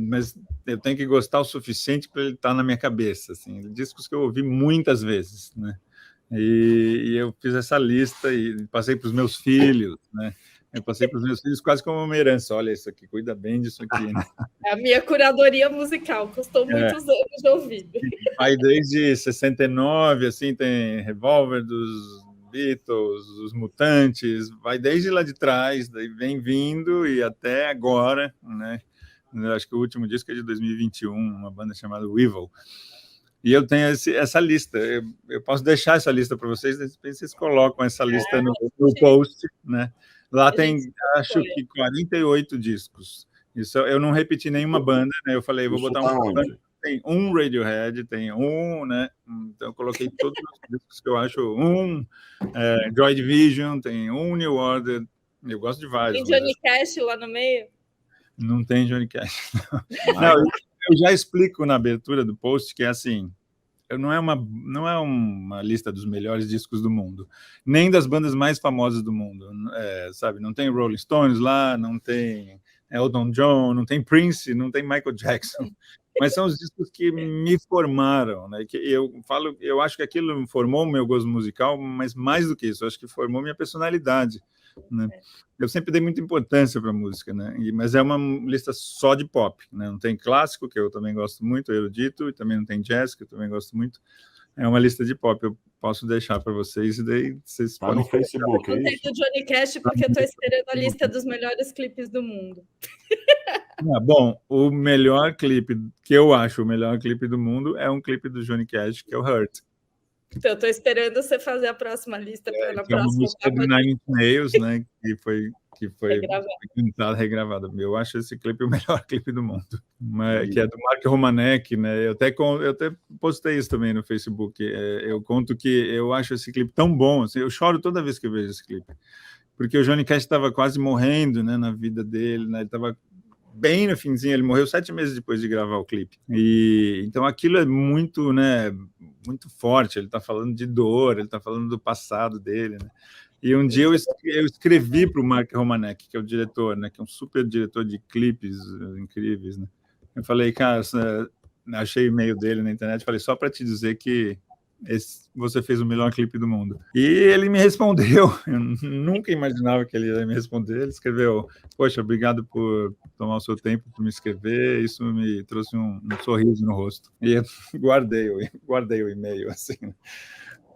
mas eu tenho que gostar o suficiente para ele estar na minha cabeça. Assim, discos que eu ouvi muitas vezes, né? E eu fiz essa lista e passei para os meus filhos, né? Eu passei para os meus filhos quase como uma herança. Olha isso aqui, cuida bem disso aqui. Né? É a minha curadoria musical, custou muitos anos de ouvido. Aí desde 69, assim, tem Revolver dos Beatles, os Mutantes, vai desde lá de trás, daí vem vindo e até agora, né? Eu acho que o último disco é de 2021, uma banda chamada Weevil. E eu tenho essa lista. Eu posso deixar essa lista para vocês, depois vocês colocam essa lista no post, né? Lá tem, acho que 48 discos. Isso eu não repeti nenhuma banda, né? Eu falei, vou botar uma banda. Tem um Radiohead, tem um, né? Então eu coloquei todos os discos que eu acho Joy Division, tem um New Order. Eu gosto de vários. Tem Johnny Cash lá no meio? Não tem Johnny Cash. Não, eu já explico na abertura do post que é assim. Não é uma lista dos melhores discos do mundo, nem das bandas mais famosas do mundo, sabe? Não tem Rolling Stones lá, não tem Elton John, não tem Prince, não tem Michael Jackson, mas são os discos que me formaram, né? Que eu acho que aquilo formou o meu gosto musical, mas mais do que isso, eu acho que formou minha personalidade, né? Eu sempre dei muita importância para a música, né? Mas é uma lista só de pop, né? Não tem clássico, que eu também gosto muito, erudito, e também não tem jazz, que eu também gosto muito. É uma lista de pop, eu posso deixar para vocês, e daí vocês podem... no Facebook, eu tenho do Johnny Cash, porque eu estou esperando a lista dos melhores clipes do mundo. Bom, o melhor clipe, que eu acho o melhor clipe do mundo, é um clipe do Johnny Cash, que é o Hurt. Então, eu estou esperando você fazer a próxima lista para na próxima. É uma música do Nine Inch Nails, né? Que foi regravada. Eu acho esse clipe o melhor clipe do mundo, que é do Mark Romanek, né? Eu até postei isso também no Facebook. Eu conto que eu acho esse clipe tão bom, assim, eu choro toda vez que eu vejo esse clipe, porque o Johnny Cash estava quase morrendo, né, na vida dele, né? Ele estava bem no finzinho, ele morreu 7 meses depois de gravar o clipe. E então aquilo é muito, né, muito forte. Ele está falando de dor, ele está falando do passado dele, né? E um dia eu escrevi para o Mark Romanek, que é o diretor, né, que é um super diretor de clipes incríveis, né? Eu falei, cara, achei o e-mail dele na internet, falei, só para te dizer que você fez o melhor clipe do mundo. E ele me respondeu, eu nunca imaginava que ele ia me responder. Ele escreveu, poxa, obrigado por tomar o seu tempo para me escrever, isso me trouxe um sorriso no rosto. E eu guardei o e-mail, assim,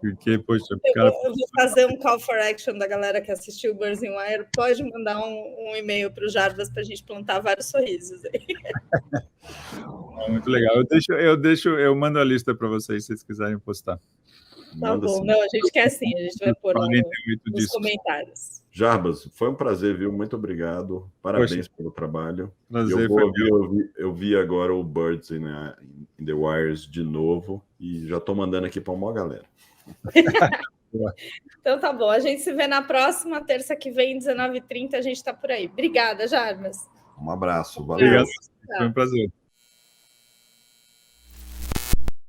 porque, poxa... Eu vou fazer um call for action da galera que assistiu o Buzzing Wire, pode mandar um e-mail para o Jarbas para a gente plantar vários sorrisos aí. Muito legal. Eu mando a lista para vocês, se vocês quiserem postar. Tá bom, não, a gente quer sim, a gente vai pôr nos comentários. Jarbas, foi um prazer, viu? Muito obrigado. Parabéns pelo trabalho. Prazer, eu vi agora o Birds in the Wires de novo e já estou mandando aqui para uma galera. Então tá bom, a gente se vê na próxima terça que vem, 19h30, a gente está por aí. Obrigada, Jarbas. Um abraço, valeu. Obrigado, foi um prazer.